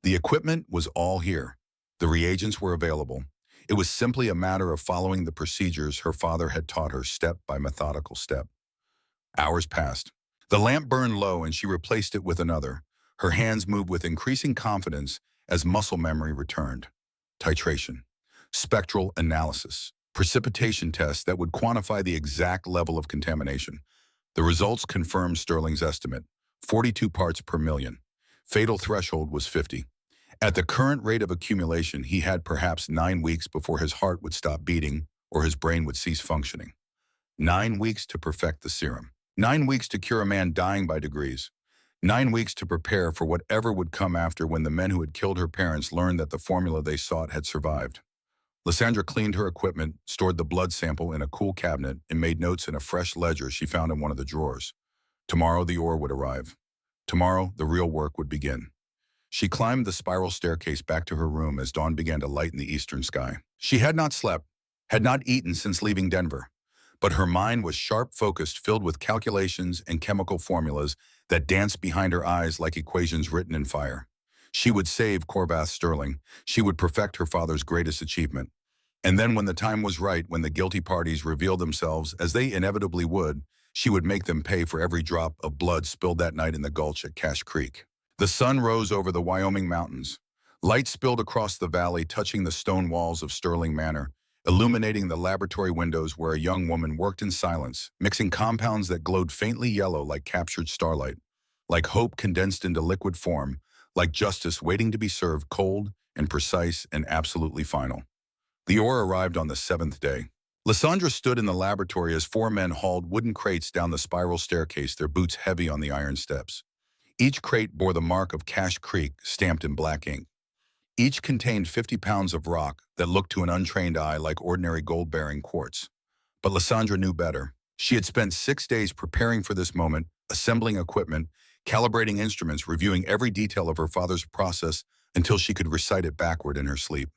The equipment was all here. The reagents were available. It was simply a matter of following the procedures her father had taught her step by methodical step. Hours passed. The lamp burned low and she replaced it with another. Her hands moved with increasing confidence as muscle memory returned. Titration, spectral analysis, precipitation tests that would quantify the exact level of contamination. The results confirmed Sterling's estimate, 42 parts per million. Fatal threshold was 50. At the current rate of accumulation, he had perhaps 9 weeks before his heart would stop beating or his brain would cease functioning. 9 weeks to perfect the serum. 9 weeks to cure a man dying by degrees. 9 weeks to prepare for whatever would come after when the men who had killed her parents learned that the formula they sought had survived. Lysandra cleaned her equipment, stored the blood sample in a cool cabinet, and made notes in a fresh ledger she found in one of the drawers. Tomorrow the ore would arrive. Tomorrow the real work would begin. She climbed the spiral staircase back to her room as dawn began to lighten the eastern sky. She had not slept, had not eaten since leaving Denver, but her mind was sharp, focused, filled with calculations and chemical formulas that danced behind her eyes like equations written in fire. She would save Corvath Sterling. She would perfect her father's greatest achievement. And then when the time was right, when the guilty parties revealed themselves, as they inevitably would, she would make them pay for every drop of blood spilled that night in the gulch at Cache Creek. The sun rose over the Wyoming mountains. Light spilled across the valley, touching the stone walls of Sterling Manor, illuminating the laboratory windows where a young woman worked in silence, mixing compounds that glowed faintly yellow like captured starlight, like hope condensed into liquid form, like justice waiting to be served cold and precise and absolutely final. The ore arrived on the seventh day. Lysandra stood in the laboratory as four men hauled wooden crates down the spiral staircase, their boots heavy on the iron steps. Each crate bore the mark of Cache Creek stamped in black ink. Each contained 50 pounds of rock that looked to an untrained eye like ordinary gold-bearing quartz. But Lysandra knew better. She had spent 6 days preparing for this moment, assembling equipment, calibrating instruments, reviewing every detail of her father's process until she could recite it backward in her sleep.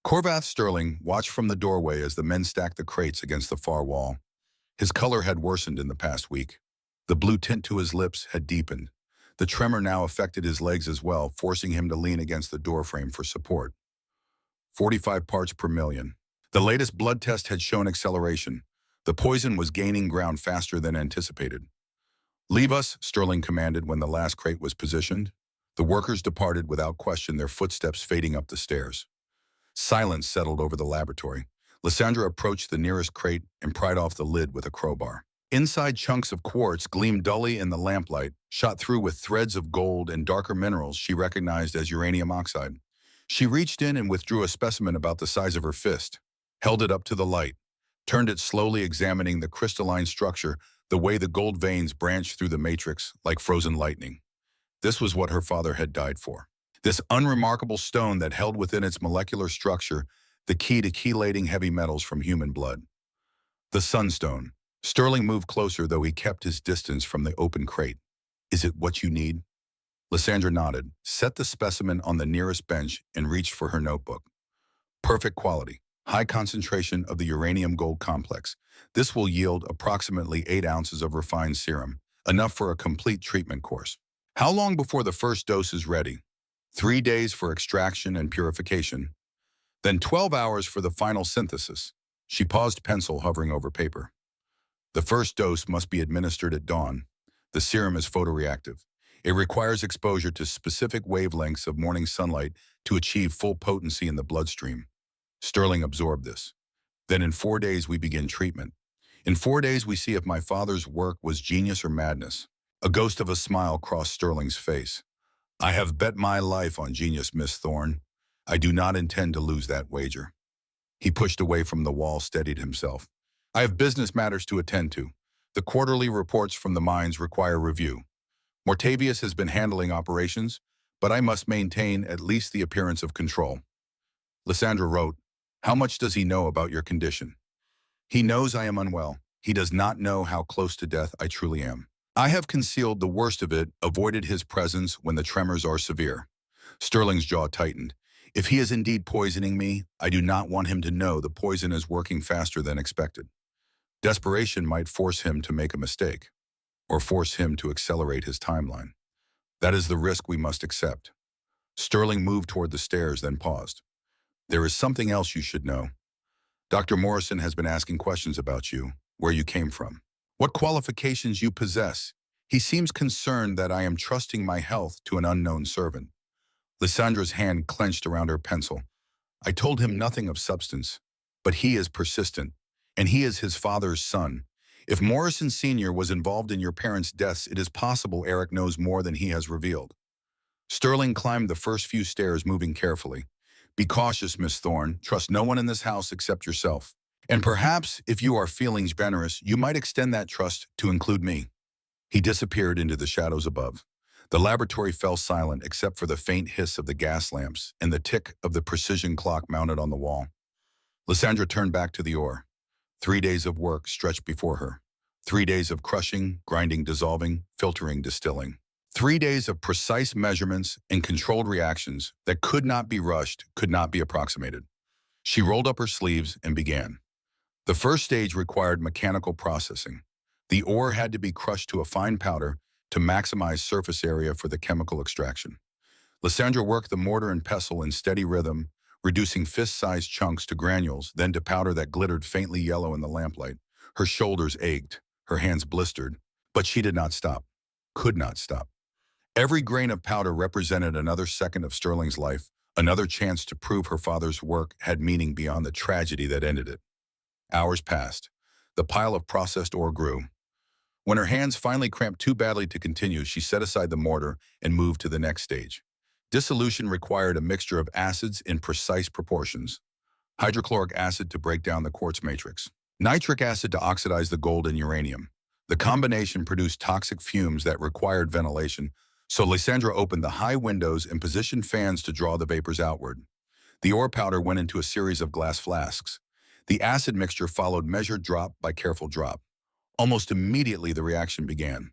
Corvath Sterling watched from the doorway as the men stacked the crates against the far wall. His color had worsened in the past week. The blue tint to his lips had deepened. The tremor now affected his legs as well, forcing him to lean against the doorframe for support. 45 parts per million. The latest blood test had shown acceleration. The poison was gaining ground faster than anticipated. "Leave us," Sterling commanded when the last crate was positioned. The workers departed without question, their footsteps fading up the stairs. Silence settled over the laboratory. Lysandra approached the nearest crate and pried off the lid with a crowbar. Inside, chunks of quartz gleamed dully in the lamplight, shot through with threads of gold and darker minerals she recognized as uranium oxide. She reached in and withdrew a specimen about the size of her fist, held it up to the light, turned it slowly, examining the crystalline structure, the way the gold veins branched through the matrix like frozen lightning. This was what her father had died for. This unremarkable stone that held within its molecular structure the key to chelating heavy metals from human blood. The sunstone. Sterling moved closer, though he kept his distance from the open crate. "Is it what you need?" Lysandra nodded, set the specimen on the nearest bench, and reached for her notebook. "Perfect quality. High concentration of the uranium gold complex. This will yield approximately 8 ounces of refined serum, enough for a complete treatment course. How long before the first dose is ready?" 3 days for extraction and purification. Then 12 hours for the final synthesis. She paused, pencil hovering over paper. "The first dose must be administered at dawn. The serum is photoreactive. It requires exposure to specific wavelengths of morning sunlight to achieve full potency in the bloodstream." Sterling absorbed this. "Then in 4 days we begin treatment. In 4 days we see if my father's work was genius or madness." A ghost of a smile crossed Sterling's face. "I have bet my life on genius, Miss Thorne. I do not intend to lose that wager." He pushed away from the wall, steadied himself. "I have business matters to attend to. The quarterly reports from the mines require review. Mortavius has been handling operations, but I must maintain at least the appearance of control." Lysandra wrote, "How much does he know about your condition?" "He knows I am unwell. He does not know how close to death I truly am. I have concealed the worst of it, avoided his presence when the tremors are severe." Sterling's jaw tightened. "If he is indeed poisoning me, I do not want him to know the poison is working faster than expected. Desperation might force him to make a mistake, or force him to accelerate his timeline. That is the risk we must accept." Sterling moved toward the stairs, then paused. "There is something else you should know. Dr. Morrison has been asking questions about you, where you came from, what qualifications you possess. He seems concerned that I am trusting my health to an unknown servant." Lysandra's hand clenched around her pencil. "I told him nothing of substance, but he is persistent, and he is his father's son. If Morrison Sr. was involved in your parents' deaths, it is possible Eric knows more than he has revealed." Sterling climbed the first few stairs, moving carefully. "Be cautious, Miss Thorne. Trust no one in this house except yourself. And perhaps, if you are feeling generous, you might extend that trust to include me." He disappeared into the shadows above. The laboratory fell silent except for the faint hiss of the gas lamps and the tick of the precision clock mounted on the wall. Lysandra turned back to the ore. 3 days of work stretched before her. 3 days of crushing, grinding, dissolving, filtering, distilling. 3 days of precise measurements and controlled reactions that could not be rushed, could not be approximated. She rolled up her sleeves and began. The first stage required mechanical processing. The ore had to be crushed to a fine powder to maximize surface area for the chemical extraction. Lysandra worked the mortar and pestle in steady rhythm, reducing fist-sized chunks to granules, then to powder that glittered faintly yellow in the lamplight. Her shoulders ached, her hands blistered, but she did not stop, could not stop. Every grain of powder represented another second of Sterling's life, another chance to prove her father's work had meaning beyond the tragedy that ended it. Hours passed. The pile of processed ore grew. When her hands finally cramped too badly to continue, she set aside the mortar and moved to the next stage. Dissolution required a mixture of acids in precise proportions. Hydrochloric acid to break down the quartz matrix. Nitric acid to oxidize the gold and uranium. The combination produced toxic fumes that required ventilation, so Lysandra opened the high windows and positioned fans to draw the vapors outward. The ore powder went into a series of glass flasks. The acid mixture followed measured drop by careful drop. Almost immediately the reaction began.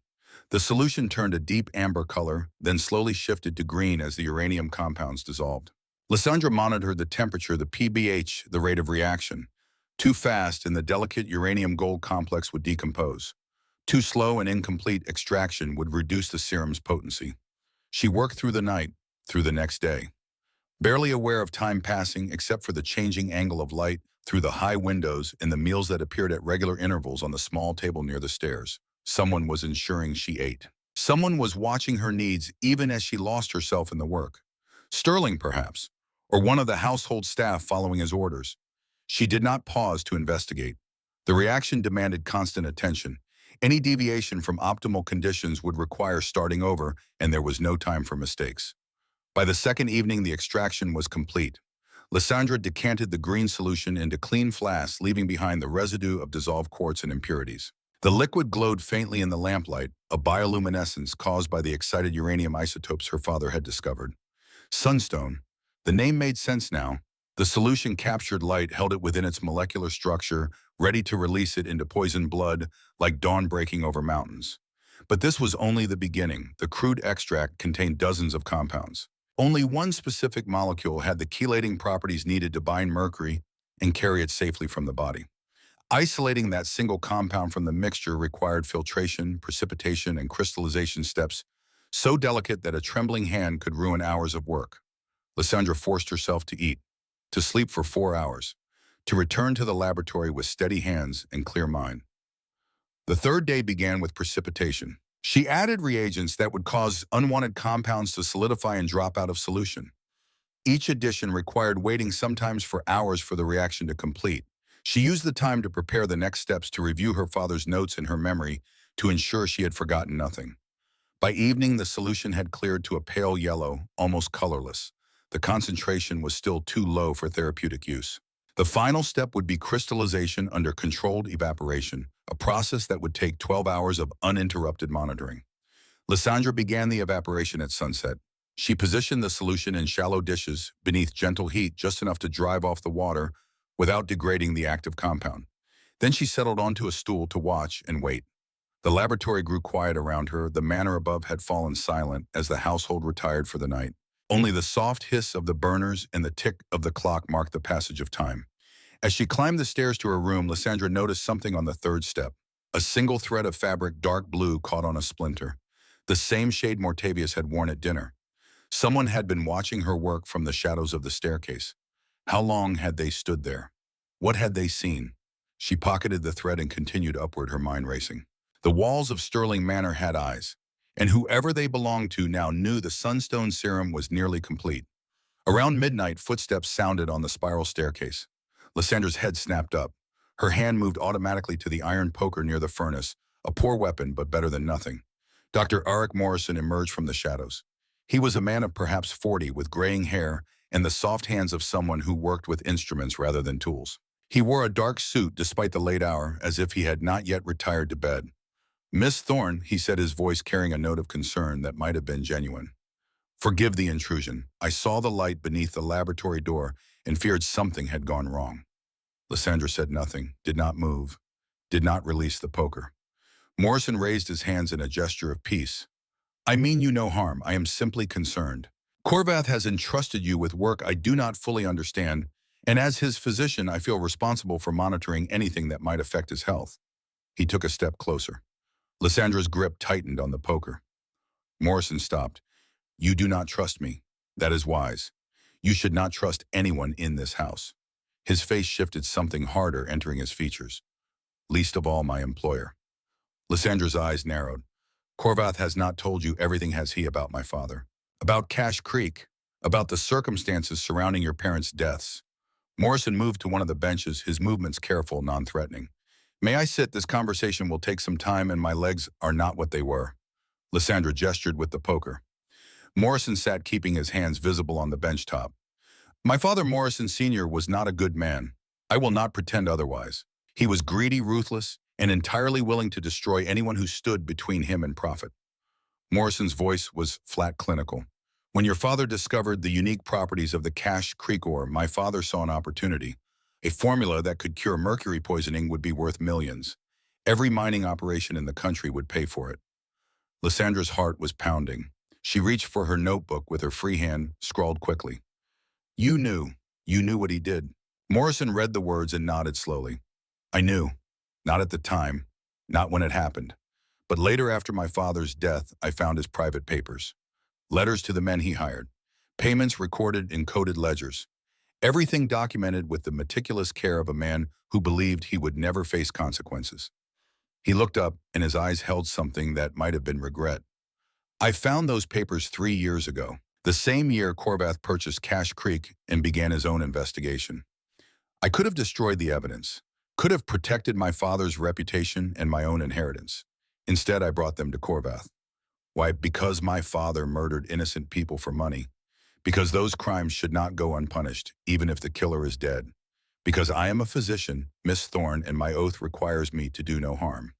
The solution turned a deep amber color, then slowly shifted to green as the uranium compounds dissolved. Lysandra monitored the temperature, the pH, the rate of reaction. Too fast and the delicate uranium-gold complex would decompose. Too slow and incomplete extraction would reduce the serum's potency. She worked through the night, through the next day. Barely aware of time passing except for the changing angle of light through the high windows and the meals that appeared at regular intervals on the small table near the stairs. Someone was ensuring she ate. Someone was watching her needs even as she lost herself in the work. Sterling, perhaps, or one of the household staff following his orders. She did not pause to investigate. The reaction demanded constant attention. Any deviation from optimal conditions would require starting over, and there was no time for mistakes. By the second evening, the extraction was complete. Lysandra decanted the green solution into clean flasks, leaving behind the residue of dissolved quartz and impurities. The liquid glowed faintly in the lamplight, a bioluminescence caused by the excited uranium isotopes her father had discovered. Sunstone. The name made sense now. The solution captured light, held it within its molecular structure, ready to release it into poisoned blood, like dawn breaking over mountains. But this was only the beginning. The crude extract contained dozens of compounds. Only one specific molecule had the chelating properties needed to bind mercury and carry it safely from the body. Isolating that single compound from the mixture required filtration, precipitation, and crystallization steps so delicate that a trembling hand could ruin hours of work. Lysandra forced herself to eat, to sleep for 4 hours, to return to the laboratory with steady hands and clear mind. The third day began with precipitation. She added reagents that would cause unwanted compounds to solidify and drop out of solution. Each addition required waiting sometimes for hours for the reaction to complete. She used the time to prepare the next steps, to review her father's notes in her memory to ensure she had forgotten nothing. By evening, the solution had cleared to a pale yellow, almost colorless. The concentration was still too low for therapeutic use. The final step would be crystallization under controlled evaporation, a process that would take 12 hours of uninterrupted monitoring. Lysandra began the evaporation at sunset. She positioned the solution in shallow dishes beneath gentle heat, just enough to drive off the water without degrading the active compound. Then she settled onto a stool to watch and wait. The laboratory grew quiet around her. The manor above had fallen silent as the household retired for the night. Only the soft hiss of the burners and the tick of the clock marked the passage of time. As she climbed the stairs to her room, Lysandra noticed something on the third step. A single thread of fabric, dark blue, caught on a splinter. The same shade Mortavius had worn at dinner. Someone had been watching her work from the shadows of the staircase. How long had they stood there? What had they seen? She pocketed the thread and continued upward, her mind racing. The walls of Sterling Manor had eyes, and whoever they belonged to now knew the sunstone serum was nearly complete. Around midnight, footsteps sounded on the spiral staircase. Lysandra's head snapped up. Her hand moved automatically to the iron poker near the furnace, a poor weapon but better than nothing. Dr. Arik Morrison emerged from the shadows. He was a man of perhaps 40, with graying hair and the soft hands of someone who worked with instruments rather than tools. He wore a dark suit despite the late hour, as if he had not yet retired to bed. "Miss Thorne," he said, his voice carrying a note of concern that might have been genuine. "Forgive the intrusion. I saw the light beneath the laboratory door and feared something had gone wrong." Lysandra said nothing, did not move, did not release the poker. Morrison raised his hands in a gesture of peace. "I mean you no harm. I am simply concerned. Korvath has entrusted you with work I do not fully understand, and as his physician, I feel responsible for monitoring anything that might affect his health." He took a step closer. Lysandra's grip tightened on the poker. Morrison stopped. "You do not trust me." That is wise. You should not trust anyone in this house. His face shifted, something harder entering his features. Least of all my employer. Lysandra's eyes narrowed. Corvath has not told you everything, has he, about my father? About Cash Creek? About the circumstances surrounding your parents' deaths? Morrison moved to one of the benches, his movements careful, non-threatening. May I sit? This conversation will take some time and my legs are not what they were. Lysandra gestured with the poker. Morrison sat, keeping his hands visible on the bench top. My father, Morrison Sr., was not a good man. I will not pretend otherwise. He was greedy, ruthless, and entirely willing to destroy anyone who stood between him and profit. Morrison's voice was flat, clinical. When your father discovered the unique properties of the Cash Creek ore, my father saw an opportunity. A formula that could cure mercury poisoning would be worth millions. Every mining operation in the country would pay for it. Lysandra's heart was pounding. She reached for her notebook with her free hand, scrawled quickly. You knew what he did. Morrison read the words and nodded slowly. I knew. Not at the time, not when it happened. But later, after my father's death, I found his private papers. Letters to the men he hired. Payments recorded in coded ledgers. Everything documented with the meticulous care of a man who believed he would never face consequences. He looked up, and his eyes held something that might have been regret. I found those papers 3 years ago, the same year Corvath purchased Cash Creek and began his own investigation. I could have destroyed the evidence, could have protected my father's reputation and my own inheritance. Instead, I brought them to Corvath. Why? Because my father murdered innocent people for money. Because those crimes should not go unpunished, even if the killer is dead. Because I am a physician, Miss Thorne, and my oath requires me to do no harm.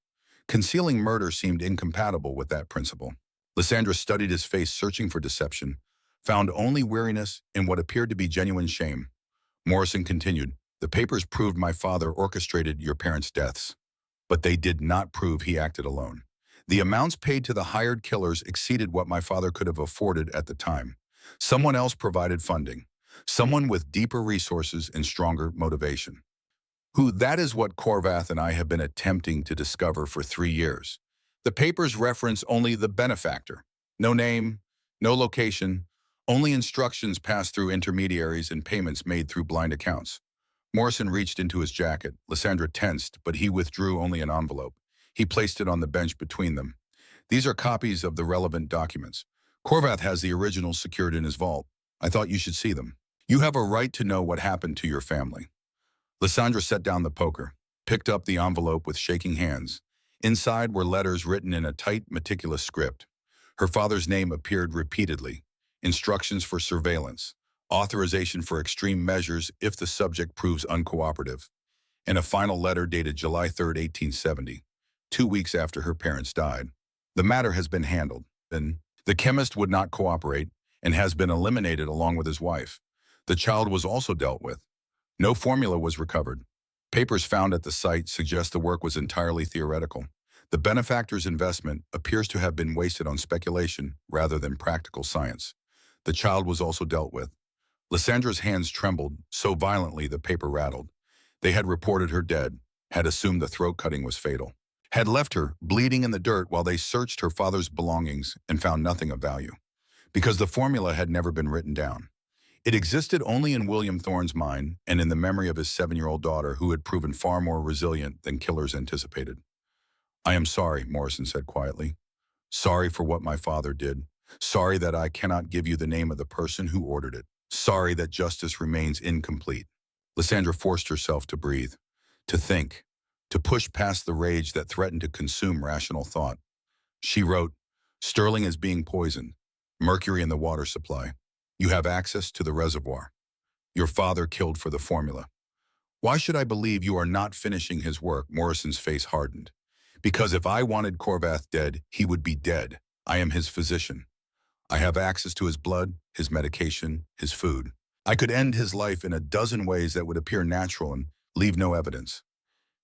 Concealing murder seemed incompatible with that principle. Lysandra studied his face, searching for deception, found only weariness and what appeared to be genuine shame. Morrison continued, the papers proved my father orchestrated your parents' deaths, but they did not prove he acted alone. The amounts paid to the hired killers exceeded what my father could have afforded at the time. Someone else provided funding, someone with deeper resources and stronger motivation. That is what Corvath and I have been attempting to discover for 3 years. The papers reference only the benefactor. No name, no location, only instructions passed through intermediaries and payments made through blind accounts. Morrison reached into his jacket. Lysandra tensed, but he withdrew only an envelope. He placed it on the bench between them. These are copies of the relevant documents. Corvath has the originals secured in his vault. I thought you should see them. You have a right to know what happened to your family. Lysandra set down the poker, picked up the envelope with shaking hands. Inside were letters written in a tight, meticulous script. Her father's name appeared repeatedly. Instructions for surveillance, authorization for extreme measures if the subject proves uncooperative, and a final letter dated July 3, 1870, 2 weeks after her parents died. The matter has been handled. The chemist would not cooperate and has been eliminated along with his wife. The child was also dealt with. No formula was recovered. Papers found at the site suggest the work was entirely theoretical. The benefactor's investment appears to have been wasted on speculation rather than practical science. The child was also dealt with. Lysandra's hands trembled so violently the paper rattled. They had reported her dead, had assumed the throat cutting was fatal, had left her bleeding in the dirt while they searched her father's belongings and found nothing of value, because the formula had never been written down. It existed only in William Thorne's mind and in the memory of his 7-year-old daughter, who had proven far more resilient than killers anticipated. I am sorry, Morrison said quietly. Sorry for what my father did. Sorry that I cannot give you the name of the person who ordered it. Sorry that justice remains incomplete. Lysandra forced herself to breathe, to think, to push past the rage that threatened to consume rational thought. She wrote, Sterling is being poisoned. Mercury in the water supply. You have access to the reservoir. Your father killed for the formula. Why should I believe you are not finishing his work? Morrison's face hardened. Because if I wanted Corvath dead, he would be dead. I am his physician. I have access to his blood, his medication, his food. I could end his life in a dozen ways that would appear natural and leave no evidence.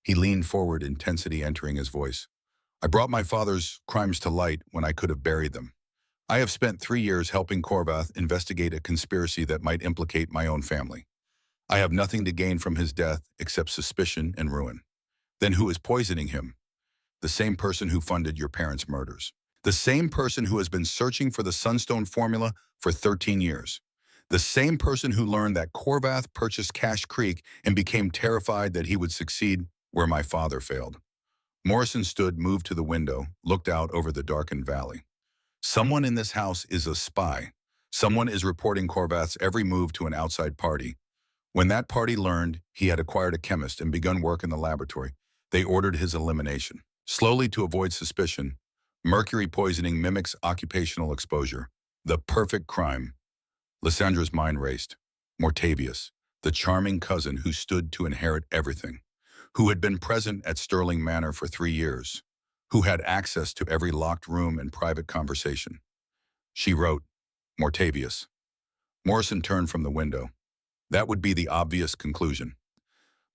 He leaned forward, intensity entering his voice. I brought my father's crimes to light when I could have buried them. I have spent 3 years helping Corvath investigate a conspiracy that might implicate my own family. I have nothing to gain from his death except suspicion and ruin. Then who is poisoning him? The same person who funded your parents' murders. The same person who has been searching for the Sunstone formula for 13 years. The same person who learned that Corvath purchased Cache Creek and became terrified that he would succeed where my father failed. Morrison stood, moved to the window, looked out over the darkened valley. Someone in this house is a spy. Someone is reporting Corvath's every move to an outside party. When that party learned he had acquired a chemist and begun work in the laboratory, they ordered his elimination. Slowly, to avoid suspicion, mercury poisoning mimics occupational exposure. The perfect crime. Lysandra's mind raced. Mortavius, the charming cousin who stood to inherit everything, who had been present at Sterling Manor for 3 years, who had access to every locked room and private conversation. She wrote, Mortavius. Morrison turned from the window. That would be the obvious conclusion.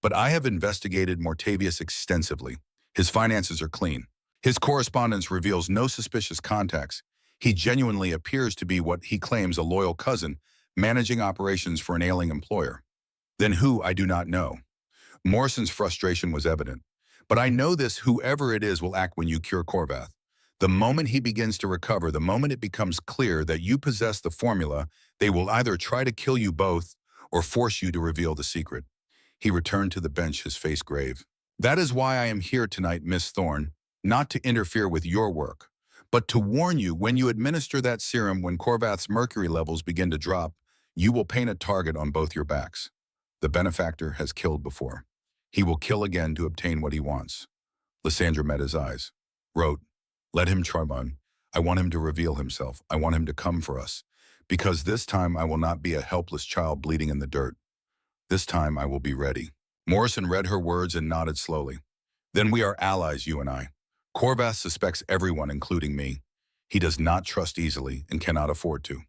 But I have investigated Mortavius extensively. His finances are clean. His correspondence reveals no suspicious contacts. He genuinely appears to be what he claims a loyal cousin, managing operations for an ailing employer. Then who, I do not know. Morrison's frustration was evident. But I know this: whoever it is will act when you cure Corvath. The moment he begins to recover, the moment it becomes clear that you possess the formula, they will either try to kill you both or force you to reveal the secret. He returned to the bench, his face grave. That is why I am here tonight, Miss Thorne, not to interfere with your work, but to warn you: when you administer that serum, when Corvath's mercury levels begin to drop, you will paint a target on both your backs. The benefactor has killed before. He will kill again to obtain what he wants. Lysandra met his eyes. Wrote, let him try on. I want him to reveal himself. I want him to come for us. Because this time I will not be a helpless child bleeding in the dirt. This time I will be ready. Morrison read her words and nodded slowly. Then we are allies, you and I. Corvath suspects everyone, including me. He does not trust easily and cannot afford to.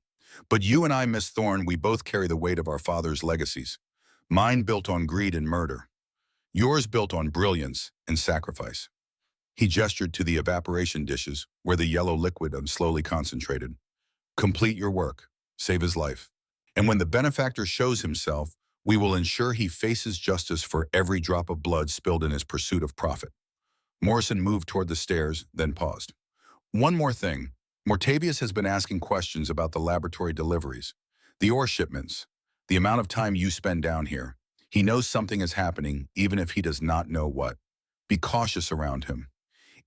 But you and I, Miss Thorne, we both carry the weight of our father's legacies. Mine built on greed and murder. Yours built on brilliance and sacrifice. He gestured to the evaporation dishes, where the yellow liquid slowly concentrated. Complete your work. Save his life. And when the benefactor shows himself, we will ensure he faces justice for every drop of blood spilled in his pursuit of profit. Morrison moved toward the stairs, then paused. One more thing. Mortavius has been asking questions about the laboratory deliveries, the ore shipments, the amount of time you spend down here. He knows something is happening, even if he does not know what. Be cautious around him.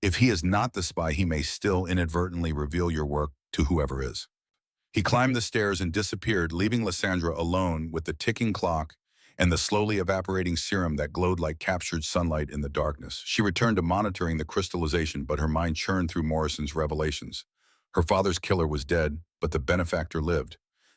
If he is not the spy, he may still inadvertently reveal your work to whoever is. He climbed the stairs and disappeared, leaving Lysandra alone with the ticking clock and the slowly evaporating serum that glowed like captured sunlight in the darkness. She returned to monitoring the crystallization, but her mind churned through Morrison's revelations. Her father's killer was dead, but the benefactor lived.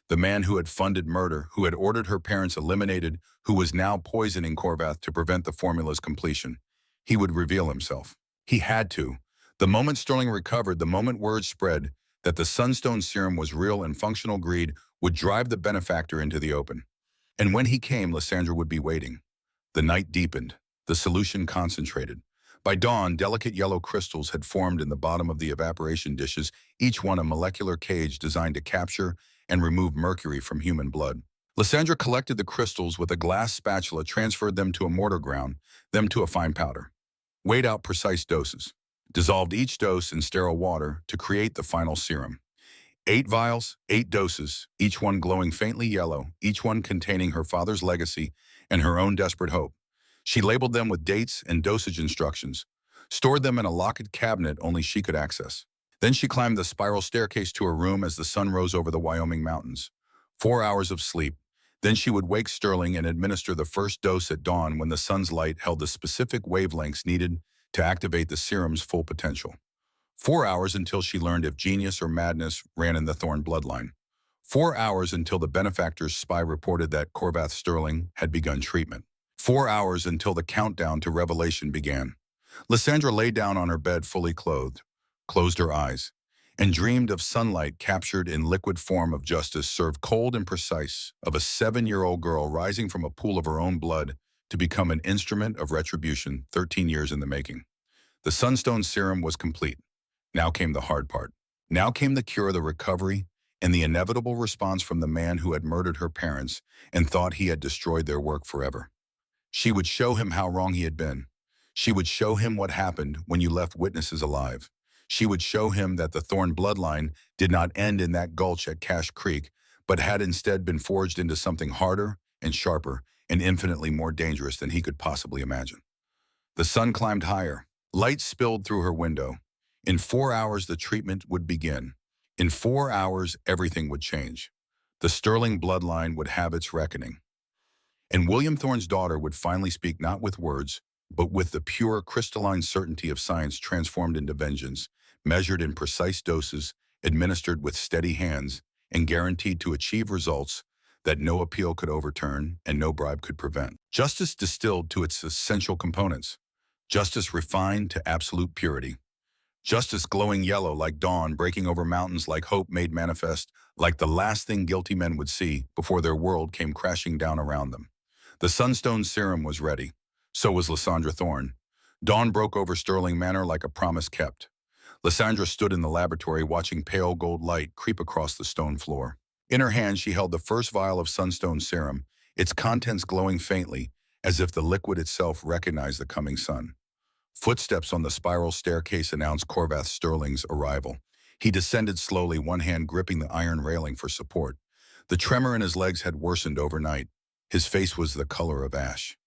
The man who had funded murder, who had ordered her parents eliminated, who was now poisoning Corvath to prevent the formula's completion. He would reveal himself. He had to. The moment Sterling recovered, the moment word spread that the Sunstone serum was real and functional, greed would drive the benefactor into the open. And when he came, Lysandra would be waiting. The night deepened. The solution concentrated. By dawn, delicate yellow crystals had formed in the bottom of the evaporation dishes, each one a molecular cage designed to capture and remove mercury from human blood. Lysandra collected the crystals with a glass spatula, transferred them to a mortar ground, them to a fine powder. Weighed out precise doses. Dissolved each dose in sterile water to create the final serum. 8 vials, 8 doses, each one glowing faintly yellow, each one containing her father's legacy and her own desperate hope. She labeled them with dates and dosage instructions, stored them in a locked cabinet only she could access. Then she climbed the spiral staircase to her room as the sun rose over the Wyoming mountains. 4 hours of sleep. Then she would wake Sterling and administer the first dose at dawn when the sun's light held the specific wavelengths needed to activate the serum's full potential. 4 hours until she learned if genius or madness ran in the Thorne bloodline. 4 hours until the benefactor's spy reported that Corvath Sterling had begun treatment. 4 hours until the countdown to revelation began. Lysandra lay down on her bed fully clothed, closed her eyes, and dreamed of sunlight captured in liquid form, of justice served cold and precise, of a 7-year-old girl rising from a pool of her own blood to become an instrument of retribution 13 years in the making. The Sunstone serum was complete. Now came the hard part. Now came the cure, the recovery, and the inevitable response from the man who had murdered her parents and thought he had destroyed their work forever. She would show him how wrong he had been. She would show him what happened when you left witnesses alive. She would show him that the Thorn bloodline did not end in that gulch at Cache Creek, but had instead been forged into something harder and sharper and infinitely more dangerous than he could possibly imagine. The sun climbed higher. Light spilled through her window. In 4 hours, the treatment would begin. In 4 hours, everything would change. The Sterling bloodline would have its reckoning. And William Thorne's daughter would finally speak not with words, but with the pure crystalline certainty of science transformed into vengeance, measured in precise doses, administered with steady hands, and guaranteed to achieve results that no appeal could overturn and no bribe could prevent. Justice distilled to its essential components. Justice refined to absolute purity. Justice glowing yellow like dawn, breaking over mountains like hope made manifest, like the last thing guilty men would see before their world came crashing down around them. The Sunstone Serum was ready. So was Lysandra Thorne. Dawn broke over Sterling Manor like a promise kept. Lysandra stood in the laboratory watching pale gold light creep across the stone floor. In her hand, she held the first vial of Sunstone Serum, its contents glowing faintly, as if the liquid itself recognized the coming sun. Footsteps on the spiral staircase announced Corvath Sterling's arrival. He descended slowly, one hand gripping the iron railing for support. The tremor in his legs had worsened overnight. His face was the color of ash.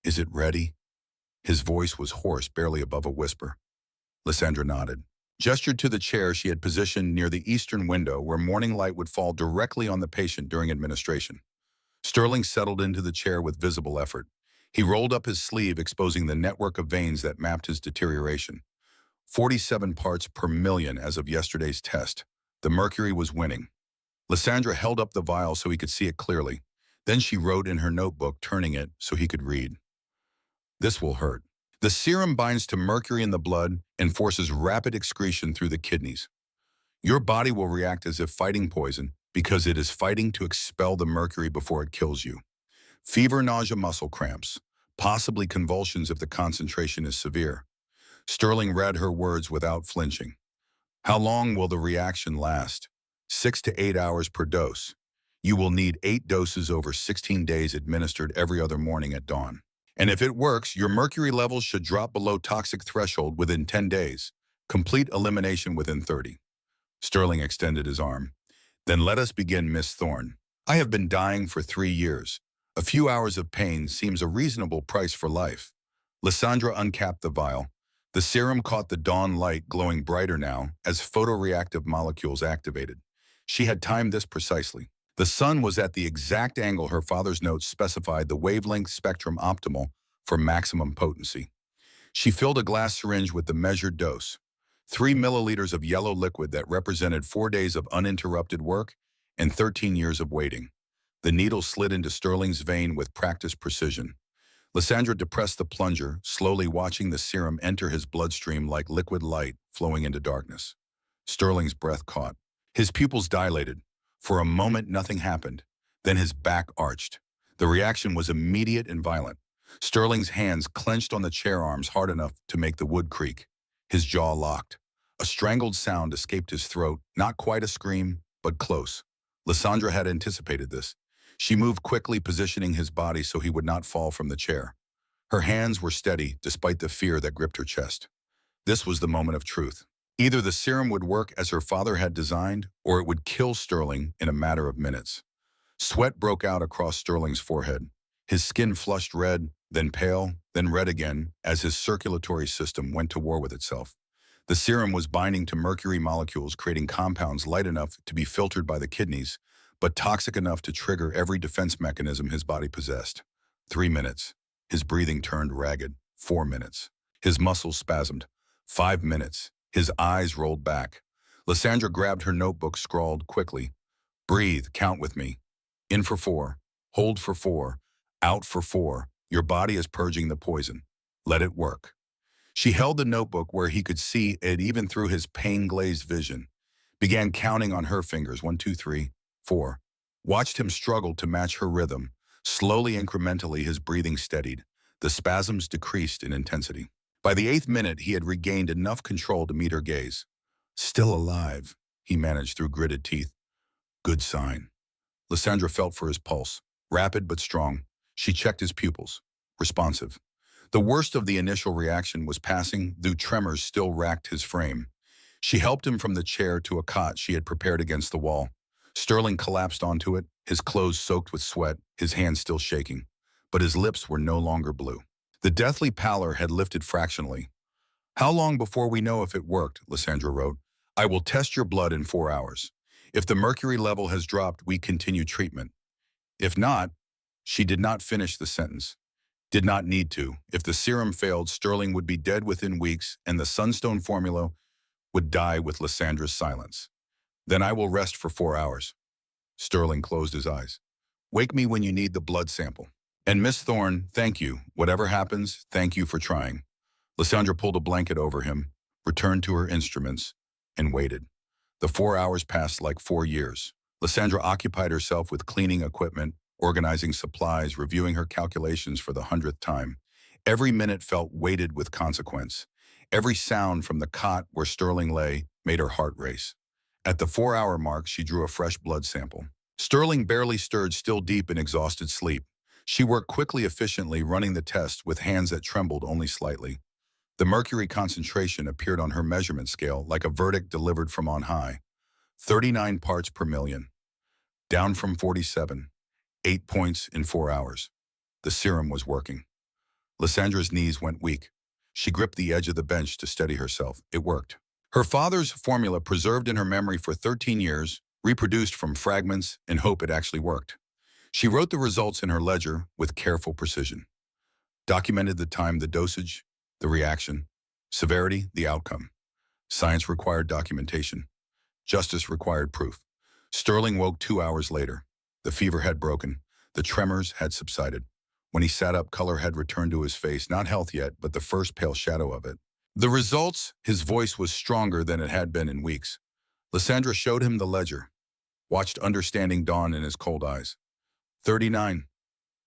"Is it ready?" His voice was hoarse, barely above a whisper. Lysandra nodded. Gestured to the chair she had positioned near the eastern window where morning light would fall directly on the patient during administration. Sterling settled into the chair with visible effort. He rolled up his sleeve, exposing the network of veins that mapped his deterioration. 47 parts per million as of yesterday's test. The mercury was winning. Lysandra held up the vial so he could see it clearly. Then she wrote in her notebook, turning it so he could read. "This will hurt. The serum binds to mercury in the blood and forces rapid excretion through the kidneys. Your body will react as if fighting poison because it is fighting to expel the mercury before it kills you. Fever, nausea, muscle cramps, possibly convulsions if the concentration is severe." Sterling read her words without flinching. "How long will the reaction last?" 6 to 8 hours per dose. You will need 8 doses over 16 days administered every other morning at dawn. And if it works, your mercury levels should drop below toxic threshold within 10 days. Complete elimination within 30. Sterling extended his arm. "Then let us begin, Miss Thorne. I have been dying for 3 years. A few hours of pain seems a reasonable price for life." Lysandra uncapped the vial. The serum caught the dawn light, glowing brighter now as photoreactive molecules activated. She had timed this precisely. The sun was at the exact angle her father's notes specified, the wavelength spectrum optimal for maximum potency. She filled a glass syringe with the measured dose. 3 milliliters of yellow liquid that represented 4 days of uninterrupted work and 13 years of waiting. The needle slid into Sterling's vein with practiced precision. Lysandra depressed the plunger, slowly watching the serum enter his bloodstream like liquid light flowing into darkness. Sterling's breath caught. His pupils dilated. For a moment, nothing happened. Then his back arched. The reaction was immediate and violent. Sterling's hands clenched on the chair arms hard enough to make the wood creak. His jaw locked. A strangled sound escaped his throat, not quite a scream, but close. Lysandra had anticipated this. She moved quickly, positioning his body so he would not fall from the chair. Her hands were steady, despite the fear that gripped her chest. This was the moment of truth. Either the serum would work as her father had designed, or it would kill Sterling in a matter of minutes. Sweat broke out across Sterling's forehead. His skin flushed red, then pale, then red again, as his circulatory system went to war with itself. The serum was binding to mercury molecules, creating compounds light enough to be filtered by the kidneys, but toxic enough to trigger every defense mechanism his body possessed. 3 minutes. His breathing turned ragged. 4 minutes. His muscles spasmed. 5 minutes. His eyes rolled back. Lysandra grabbed her notebook, scrawled quickly. "Breathe, count with me. In for 4. Hold for 4. Out for 4. Your body is purging the poison. Let it work." She held the notebook where he could see it even through his pain-glazed vision. Began counting on her fingers. 1, 2, 3, 4. Watched him struggle to match her rhythm. Slowly, incrementally, his breathing steadied. The spasms decreased in intensity. By the 8th minute, he had regained enough control to meet her gaze. "Still alive," he managed through gritted teeth. "Good sign." Lysandra felt for his pulse. Rapid but strong. She checked his pupils. Responsive. The worst of the initial reaction was passing, though tremors still racked his frame. She helped him from the chair to a cot she had prepared against the wall. Sterling collapsed onto it, his clothes soaked with sweat, his hands still shaking. But his lips were no longer blue. The deathly pallor had lifted fractionally. "How long before we know if it worked?" Lysandra wrote. "I will test your blood in 4 hours. If the mercury level has dropped, we continue treatment. If not," she did not finish the sentence. Did not need to. If the serum failed, Sterling would be dead within weeks, and the Sunstone formula would die with Lysandra's silence. "Then I will rest for 4 hours." Sterling closed his eyes. "Wake me when you need the blood sample. And Miss Thorne, thank you. Whatever happens, thank you for trying." Lysandra pulled a blanket over him, returned to her instruments, and waited. The 4 hours passed like 4 years. Lysandra occupied herself with cleaning equipment, organizing supplies, reviewing her calculations for the 100th time. Every minute felt weighted with consequence. Every sound from the cot where Sterling lay made her heart race. At the 4-hour mark, she drew a fresh blood sample. Sterling barely stirred, still deep in exhausted sleep. She worked quickly, efficiently, running the test with hands that trembled only slightly. The mercury concentration appeared on her measurement scale like a verdict delivered from on high. 39 parts per million. Down from 47. 8 points in 4 hours. The serum was working. Lysandra's knees went weak. She gripped the edge of the bench to steady herself. It worked. Her father's formula, preserved in her memory for 13 years, reproduced from fragments in hope it actually worked. She wrote the results in her ledger with careful precision. Documented the time, the dosage, the reaction, severity, the outcome. Science required documentation. Justice required proof. Sterling woke 2 hours later. The fever had broken. The tremors had subsided. When he sat up, color had returned to his face, not health yet, but the first pale shadow of it. The results, his voice was stronger than it had been in weeks. Lysandra showed him the ledger, watched understanding dawn in his cold eyes. 39.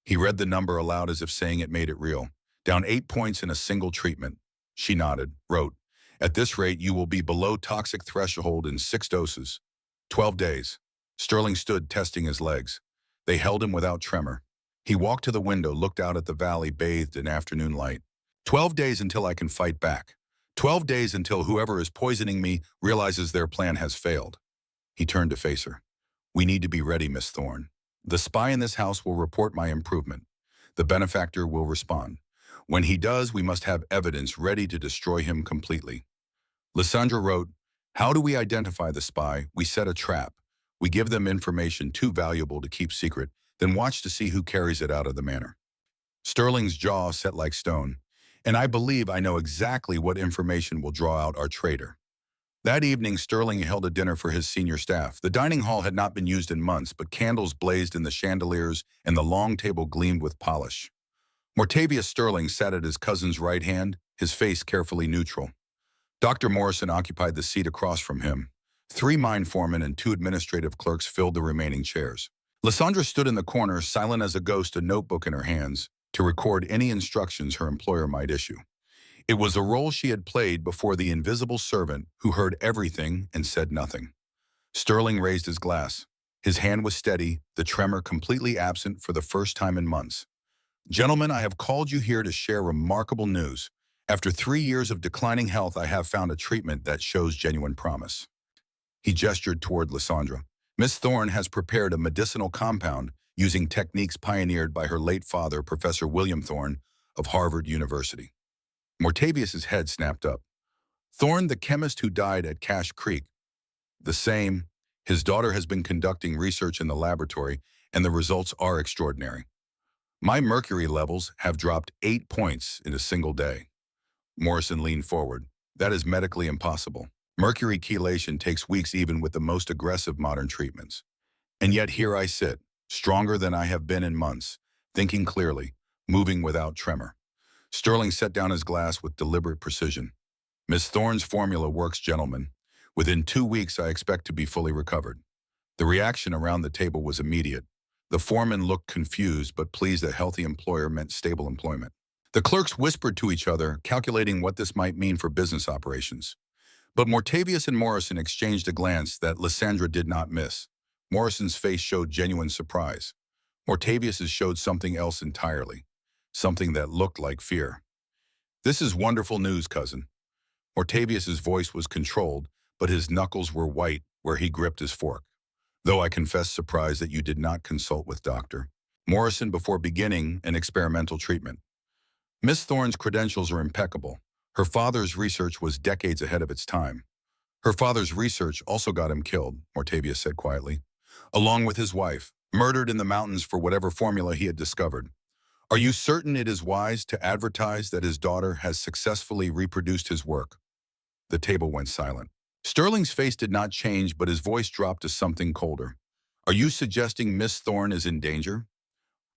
He read the number aloud as if saying it made it real. Down 8 points in a single treatment. She nodded, wrote, "At this rate, you will be below toxic threshold in 6 doses. 12 days. Sterling stood, testing his legs. They held him without tremor. He walked to the window, looked out at the valley bathed in afternoon light. 12 days until I can fight back. 12 days until whoever is poisoning me realizes their plan has failed." He turned to face her. "We need to be ready, Miss Thorne. The spy in this house will report my improvement. The benefactor will respond. When he does, we must have evidence ready to destroy him completely." Lysandra wrote, "How do we identify the spy? We set a trap. We give them information too valuable to keep secret, then watch to see who carries it out of the manor." Sterling's jaw set like stone. "And I believe I know exactly what information will draw out our traitor." That evening, Sterling held a dinner for his senior staff. The dining hall had not been used in months, but candles blazed in the chandeliers and the long table gleamed with polish. Mortavius Sterling sat at his cousin's right hand, his face carefully neutral. Dr. Morrison occupied the seat across from him. 3 mine foremen and 2 administrative clerks filled the remaining chairs. Lysandra stood in the corner, silent as a ghost, a notebook in her hands, to record any instructions her employer might issue. It was a role she had played before the invisible servant who heard everything and said nothing. Sterling raised his glass. His hand was steady, the tremor completely absent for the first time in months. "Gentlemen, I have called you here to share remarkable news. After 3 years of declining health, I have found a treatment that shows genuine promise." He gestured toward Lysandra. "Miss Thorne has prepared a medicinal compound using techniques pioneered by her late father, Professor William Thorne of Harvard University." Mortavius's head snapped up. "Thorne, the chemist who died at Cache Creek?" "The same. His daughter has been conducting research in the laboratory, and the results are extraordinary. My mercury levels have dropped 8 points in a single day." Morrison leaned forward. "That is medically impossible. Mercury chelation takes weeks even with the most aggressive modern treatments. And yet here I sit, stronger than I have been in months, thinking clearly, moving without tremor." Sterling set down his glass with deliberate precision. "Miss Thorne's formula works, gentlemen. Within 2 weeks, I expect to be fully recovered." The reaction around the table was immediate. The foreman looked confused, but pleased that healthy employer meant stable employment. The clerks whispered to each other, calculating what this might mean for business operations. But Mortavius and Morrison exchanged a glance that Lysandra did not miss. Morrison's face showed genuine surprise. Mortavius's showed something else entirely, something that looked like fear. "This is wonderful news, cousin." Mortavius's voice was controlled, but his knuckles were white where he gripped his fork. Though I confess surprise that you did not consult with Dr. Morrison before beginning an experimental treatment. Miss Thorne's credentials are impeccable. Her father's research was decades ahead of its time. Her father's research also got him killed, Mortavius said quietly, along with his wife, murdered in the mountains for whatever formula he had discovered. Are you certain it is wise to advertise that his daughter has successfully reproduced his work? The table went silent. Sterling's face did not change, but his voice dropped to something colder. Are you suggesting Miss Thorne is in danger?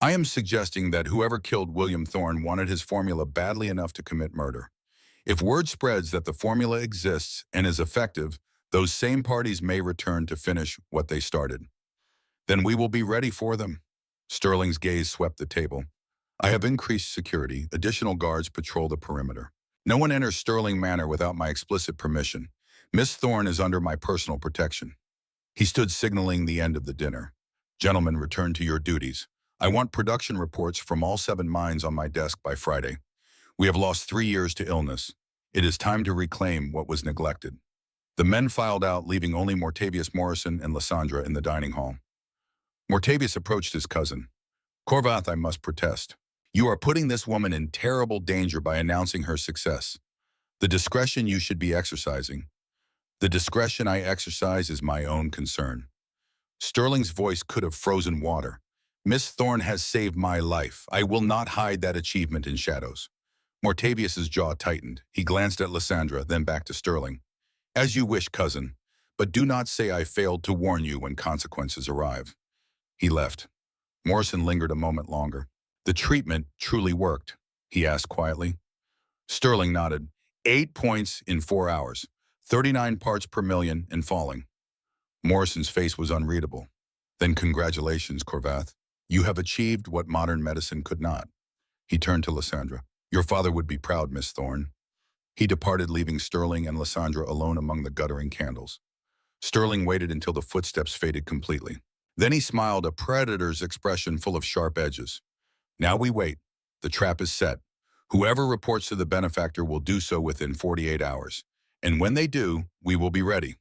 I am suggesting that whoever killed William Thorne wanted his formula badly enough to commit murder. If word spreads that the formula exists and is effective, those same parties may return to finish what they started. Then we will be ready for them. Sterling's gaze swept the table. I have increased security. Additional guards patrol the perimeter. No one enters Sterling Manor without my explicit permission. Miss Thorne is under my personal protection. He stood signaling the end of the dinner. Gentlemen, return to your duties. I want production reports from all 7 mines on my desk by Friday. We have lost 3 years to illness. It is time to reclaim what was neglected. The men filed out, leaving only Mortavius Morrison and Lysandra in the dining hall. Mortavius approached his cousin. Corvath, I must protest. You are putting this woman in terrible danger by announcing her success. The discretion you should be exercising. The discretion I exercise is my own concern. Sterling's voice could have frozen water. Miss Thorne has saved my life. I will not hide that achievement in shadows. Mortavius's jaw tightened. He glanced at Lysandra, then back to Sterling. As you wish, cousin, but do not say I failed to warn you when consequences arrive. He left. Morrison lingered a moment longer. The treatment truly worked, he asked quietly. Sterling nodded. 8 points in 4 hours, 39 parts per million and falling. Morrison's face was unreadable. Then congratulations, Corvath. You have achieved what modern medicine could not. He turned to Lysandra. Your father would be proud, Miss Thorne. He departed, leaving Sterling and Lysandra alone among the guttering candles. Sterling waited until the footsteps faded completely. Then he smiled, a predator's expression full of sharp edges. Now we wait. The trap is set. Whoever reports to the benefactor will do so within 48 hours. And when they do, we will be ready.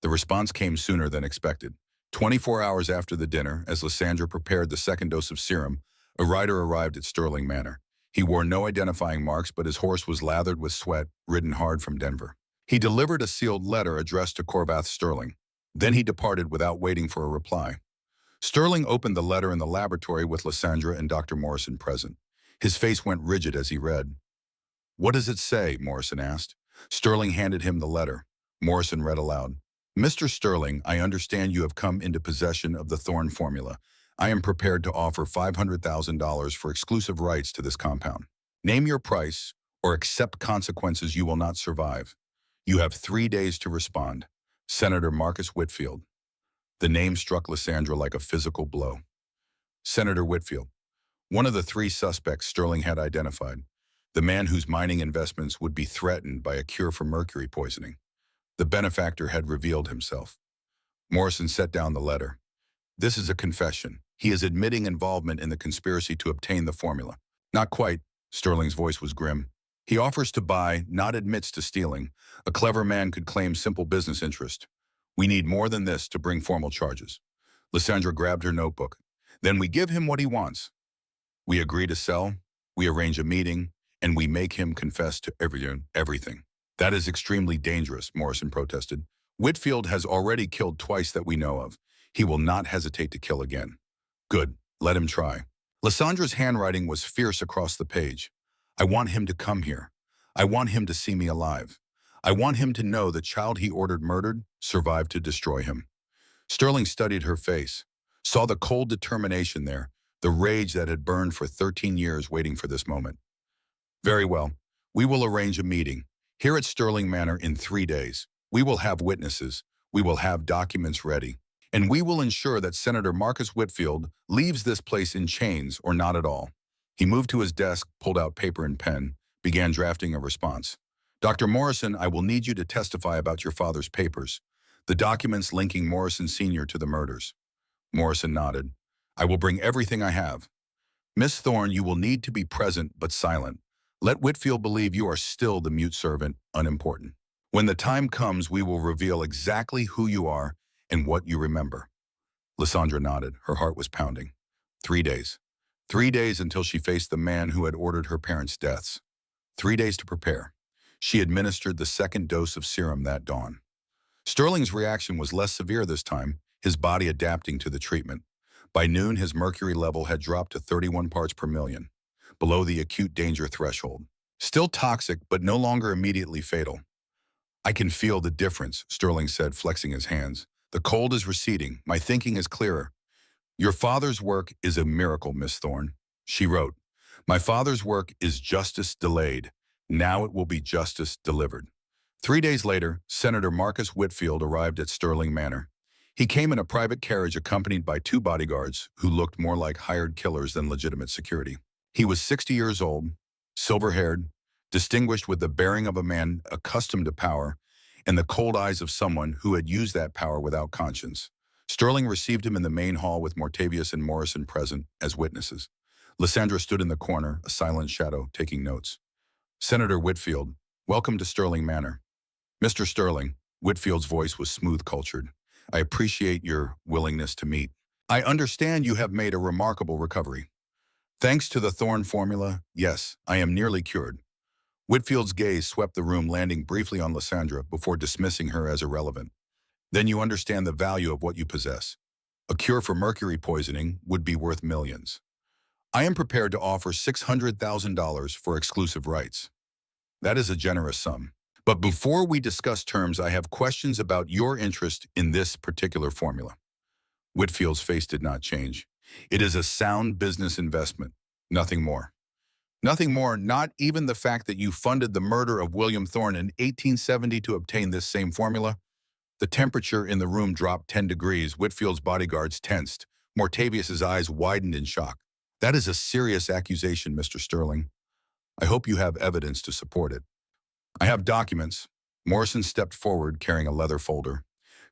The response came sooner than expected. 24 hours after the dinner, as Lysandra prepared the second dose of serum, a rider arrived at Sterling Manor. He wore no identifying marks, but his horse was lathered with sweat, ridden hard from Denver. He delivered a sealed letter addressed to Corvath Sterling. Then he departed without waiting for a reply. Sterling opened the letter in the laboratory with Lysandra and Dr. Morrison present. His face went rigid as he read. What does it say? Morrison asked. Sterling handed him the letter. Morrison read aloud. Mr. Sterling, I understand you have come into possession of the Thorne formula. I am prepared to offer $500,000 for exclusive rights to this compound. Name your price or accept consequences you will not survive. You have 3 days to respond. Senator Marcus Whitfield. The name struck Lysandra like a physical blow. Senator Whitfield, one of the 3 suspects Sterling had identified, the man whose mining investments would be threatened by a cure for mercury poisoning. The benefactor had revealed himself. Morrison set down the letter. This is a confession. He is admitting involvement in the conspiracy to obtain the formula. Not quite. Sterling's voice was grim. He offers to buy, not admits to stealing. A clever man could claim simple business interest. We need more than this to bring formal charges. Lysandra grabbed her notebook. Then we give him what he wants. We agree to sell, we arrange a meeting, and we make him confess to everything. That is extremely dangerous, Morrison protested. Whitfield has already killed twice that we know of. He will not hesitate to kill again. Good, let him try. Lysandra's handwriting was fierce across the page. I want him to come here. I want him to see me alive. I want him to know the child he ordered murdered survived to destroy him. Sterling studied her face, saw the cold determination there, the rage that had burned for 13 years waiting for this moment. Very well, we will arrange a meeting here at Sterling Manor in 3 days. We will have witnesses, we will have documents ready, and we will ensure that Senator Marcus Whitfield leaves this place in chains or not at all. He moved to his desk, pulled out paper and pen, began drafting a response. Dr. Morrison, I will need you to testify about your father's papers, the documents linking Morrison Sr. to the murders. Morrison nodded. I will bring everything I have. Miss Thorne, you will need to be present but silent. Let Whitfield believe you are still the mute servant, unimportant. When the time comes, we will reveal exactly who you are and what you remember. Lysandra nodded. Her heart was pounding. 3 days. 3 days until she faced the man who had ordered her parents' deaths. 3 days to prepare. She administered the second dose of serum that dawn. Sterling's reaction was less severe this time, his body adapting to the treatment. By noon, his mercury level had dropped to 31 parts per million, below the acute danger threshold. Still toxic, but no longer immediately fatal. I can feel the difference, Sterling said, flexing his hands. The cold is receding. My thinking is clearer. Your father's work is a miracle, Miss Thorne. She wrote, my father's work is justice delayed. Now it will be justice delivered. 3 days later, Senator Marcus Whitfield arrived at Sterling Manor. He came in a private carriage accompanied by 2 bodyguards who looked more like hired killers than legitimate security. He was 60 years old, silver-haired, distinguished with the bearing of a man accustomed to power and the cold eyes of someone who had used that power without conscience. Sterling received him in the main hall with Mortavius and Morrison present as witnesses. Lysandra stood in the corner, a silent shadow, taking notes. Senator Whitfield, welcome to Sterling Manor. Mr. Sterling, Whitfield's voice was smooth-cultured. I appreciate your willingness to meet. I understand you have made a remarkable recovery. Thanks to the Thorne formula, yes, I am nearly cured. Whitfield's gaze swept the room, landing briefly on Lysandra before dismissing her as irrelevant. Then you understand the value of what you possess. A cure for mercury poisoning would be worth millions. I am prepared to offer $600,000 for exclusive rights. That is a generous sum. But before we discuss terms, I have questions about your interest in this particular formula. Whitfield's face did not change. It is a sound business investment, nothing more. Nothing more, not even the fact that you funded the murder of William Thorne in 1870 to obtain this same formula. The temperature in the room dropped 10 degrees. Whitfield's bodyguards tensed. Mortavius's eyes widened in shock. That is a serious accusation, Mr. Sterling. I hope you have evidence to support it. I have documents. Morrison stepped forward carrying a leather folder.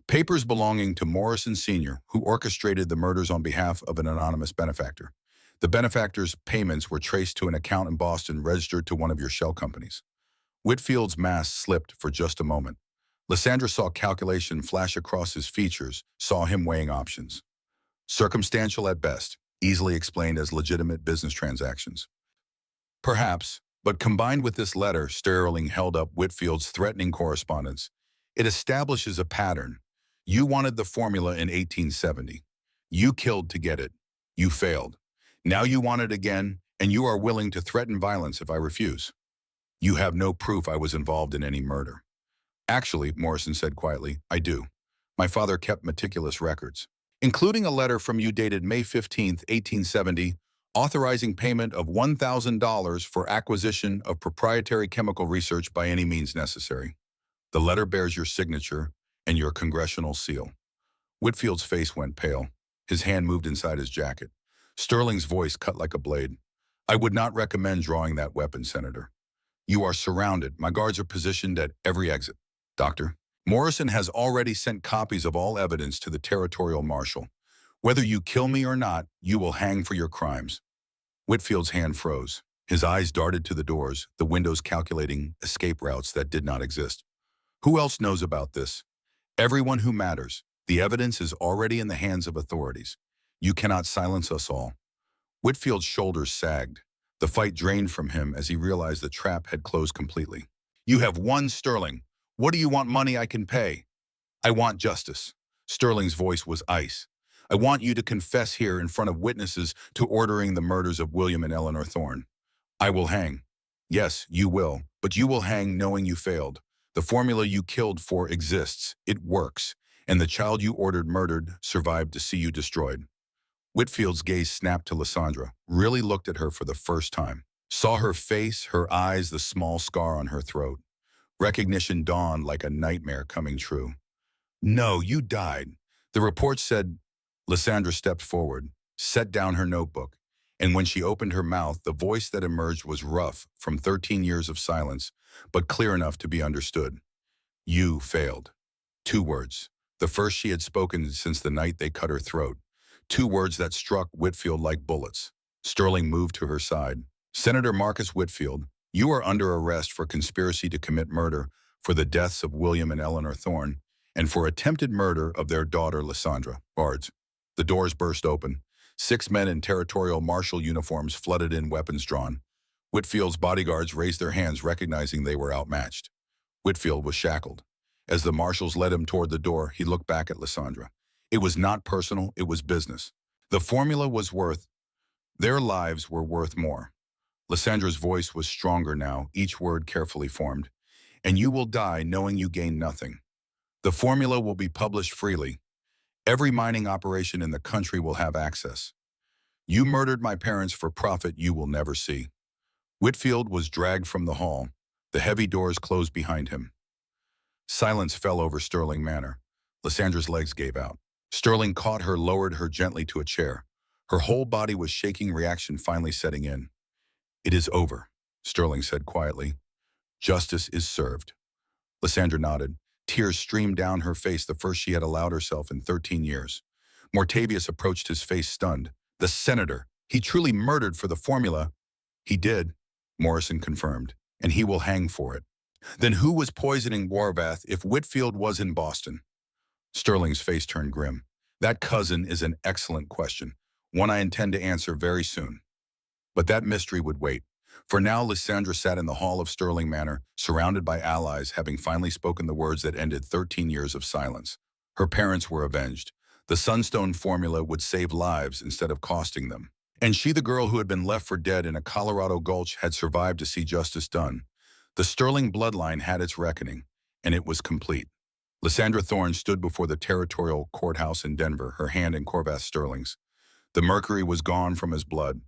Papers belonging to Morrison Sr., who orchestrated the murders on behalf of an anonymous benefactor. The benefactor's payments were traced to an account in Boston registered to one of your shell companies. Whitfield's mask slipped for just a moment. Lysandra saw calculation flash across his features, saw him weighing options. Circumstantial at best, easily explained as legitimate business transactions. Perhaps, but combined with this letter, Sterling held up Whitfield's threatening correspondence. It establishes a pattern. You wanted the formula in 1870. You killed to get it. You failed. Now you want it again, and you are willing to threaten violence if I refuse. You have no proof I was involved in any murder. Actually, Morrison said quietly, I do. My father kept meticulous records, including a letter from you dated May 15, 1870, authorizing payment of $1,000 for acquisition of proprietary chemical research by any means necessary. The letter bears your signature and your congressional seal. Whitfield's face went pale. His hand moved inside his jacket. Sterling's voice cut like a blade. I would not recommend drawing that weapon, Senator. You are surrounded. My guards are positioned at every exit. Doctor, Morrison has already sent copies of all evidence to the territorial marshal. Whether you kill me or not, you will hang for your crimes. Whitfield's hand froze. His eyes darted to the doors, the windows calculating escape routes that did not exist. Who else knows about this? Everyone who matters. The evidence is already in the hands of authorities. You cannot silence us all. Whitfield's shoulders sagged. The fight drained from him as he realized the trap had closed completely. You have won, Sterling. What do you want? Money I can pay. I want justice. Sterling's voice was ice. I want you to confess here in front of witnesses to ordering the murders of William and Eleanor Thorne. I will hang. Yes, you will, but you will hang knowing you failed. The formula you killed for exists. It works. And the child you ordered murdered survived to see you destroyed. Whitfield's gaze snapped to Lysandra, really looked at her for the first time. Saw her face, her eyes, the small scar on her throat. Recognition dawned like a nightmare coming true. No, you died. The report said. Lysandra stepped forward, set down her notebook, and when she opened her mouth, the voice that emerged was rough from 13 years of silence, but clear enough to be understood. You failed. 2 words. The first she had spoken since the night they cut her throat. 2 words that struck Whitfield like bullets. Sterling moved to her side. Senator Marcus Whitfield, you are under arrest for conspiracy to commit murder for the deaths of William and Eleanor Thorne, and for attempted murder of their daughter, Lysandra Bards. The doors burst open. 6 men in territorial marshal uniforms flooded in, weapons drawn. Whitfield's bodyguards raised their hands, recognizing they were outmatched. Whitfield was shackled. As the marshals led him toward the door, he looked back at Lysandra. It was not personal, it was business. The formula was worth, their lives were worth more. Lysandra's voice was stronger now, each word carefully formed. And you will die knowing you gain nothing. The formula will be published freely. Every mining operation in the country will have access. You murdered my parents for profit you will never see. Whitfield was dragged from the hall. The heavy doors closed behind him. Silence fell over Sterling Manor. Lysandra's legs gave out. Sterling caught her, lowered her gently to a chair. Her whole body was shaking, reaction finally setting in. It is over, Sterling said quietly. Justice is served. Lysandra nodded. Tears streamed down her face, the first she had allowed herself in 13 years. Mortavius approached, his face stunned. The senator. He truly murdered for the formula. He did, Morrison confirmed, and he will hang for it. Then who was poisoning Warvath if Whitfield was in Boston? Sterling's face turned grim. That cousin is an excellent question, one I intend to answer very soon. But that mystery would wait. For now, Lysandra sat in the hall of Sterling Manor, surrounded by allies, having finally spoken the words that ended 13 years of silence. Her parents were avenged. The Sunstone formula would save lives instead of costing them. And she, the girl who had been left for dead in a Colorado gulch, had survived to see justice done. The Sterling bloodline had its reckoning, and it was complete. Lysandra Thorne stood before the territorial courthouse in Denver, her hand in Corvath Sterling's. The mercury was gone from his blood.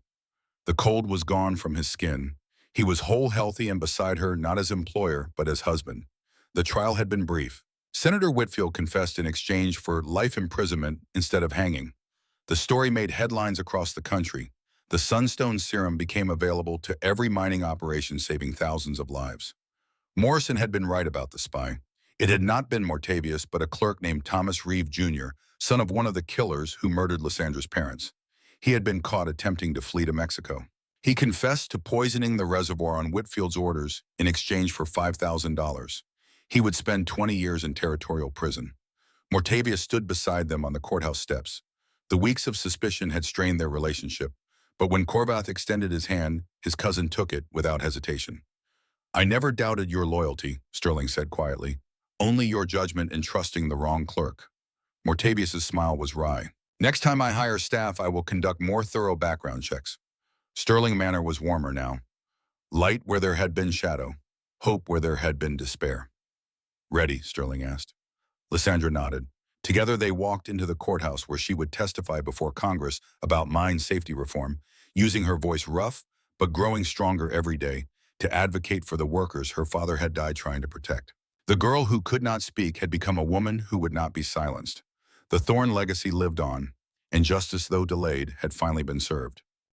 The cold was gone from his skin. He was whole, healthy, and beside her, not as employer, but as husband. The trial had been brief. Senator Whitfield confessed in exchange for life imprisonment instead of hanging. The story made headlines across the country. The Sunstone serum became available to every mining operation, saving thousands of lives. Morrison had been right about the spy. It had not been Mortavius, but a clerk named Thomas Reeve Jr., son of one of the killers who murdered Lysandra's parents. He had been caught attempting to flee to Mexico. He confessed to poisoning the reservoir on Whitfield's orders in exchange for $5,000. He would spend 20 years in territorial prison. Mortavius stood beside them on the courthouse steps. The weeks of suspicion had strained their relationship, but when Corvath extended his hand, his cousin took it without hesitation. I never doubted your loyalty, Sterling said quietly. Only your judgment in trusting the wrong clerk. Mortavius's smile was wry. Next time I hire staff, I will conduct more thorough background checks. Sterling Manor was warmer now. Light where there had been shadow. Hope where there had been despair. Ready, Sterling asked. Lysandra nodded. Together they walked into the courthouse where she would testify before Congress about mine safety reform, using her voice rough but growing stronger every day to advocate for the workers her father had died trying to protect. The girl who could not speak had become a woman who would not be silenced. The Thorne legacy lived on, and justice, though delayed, had finally been served.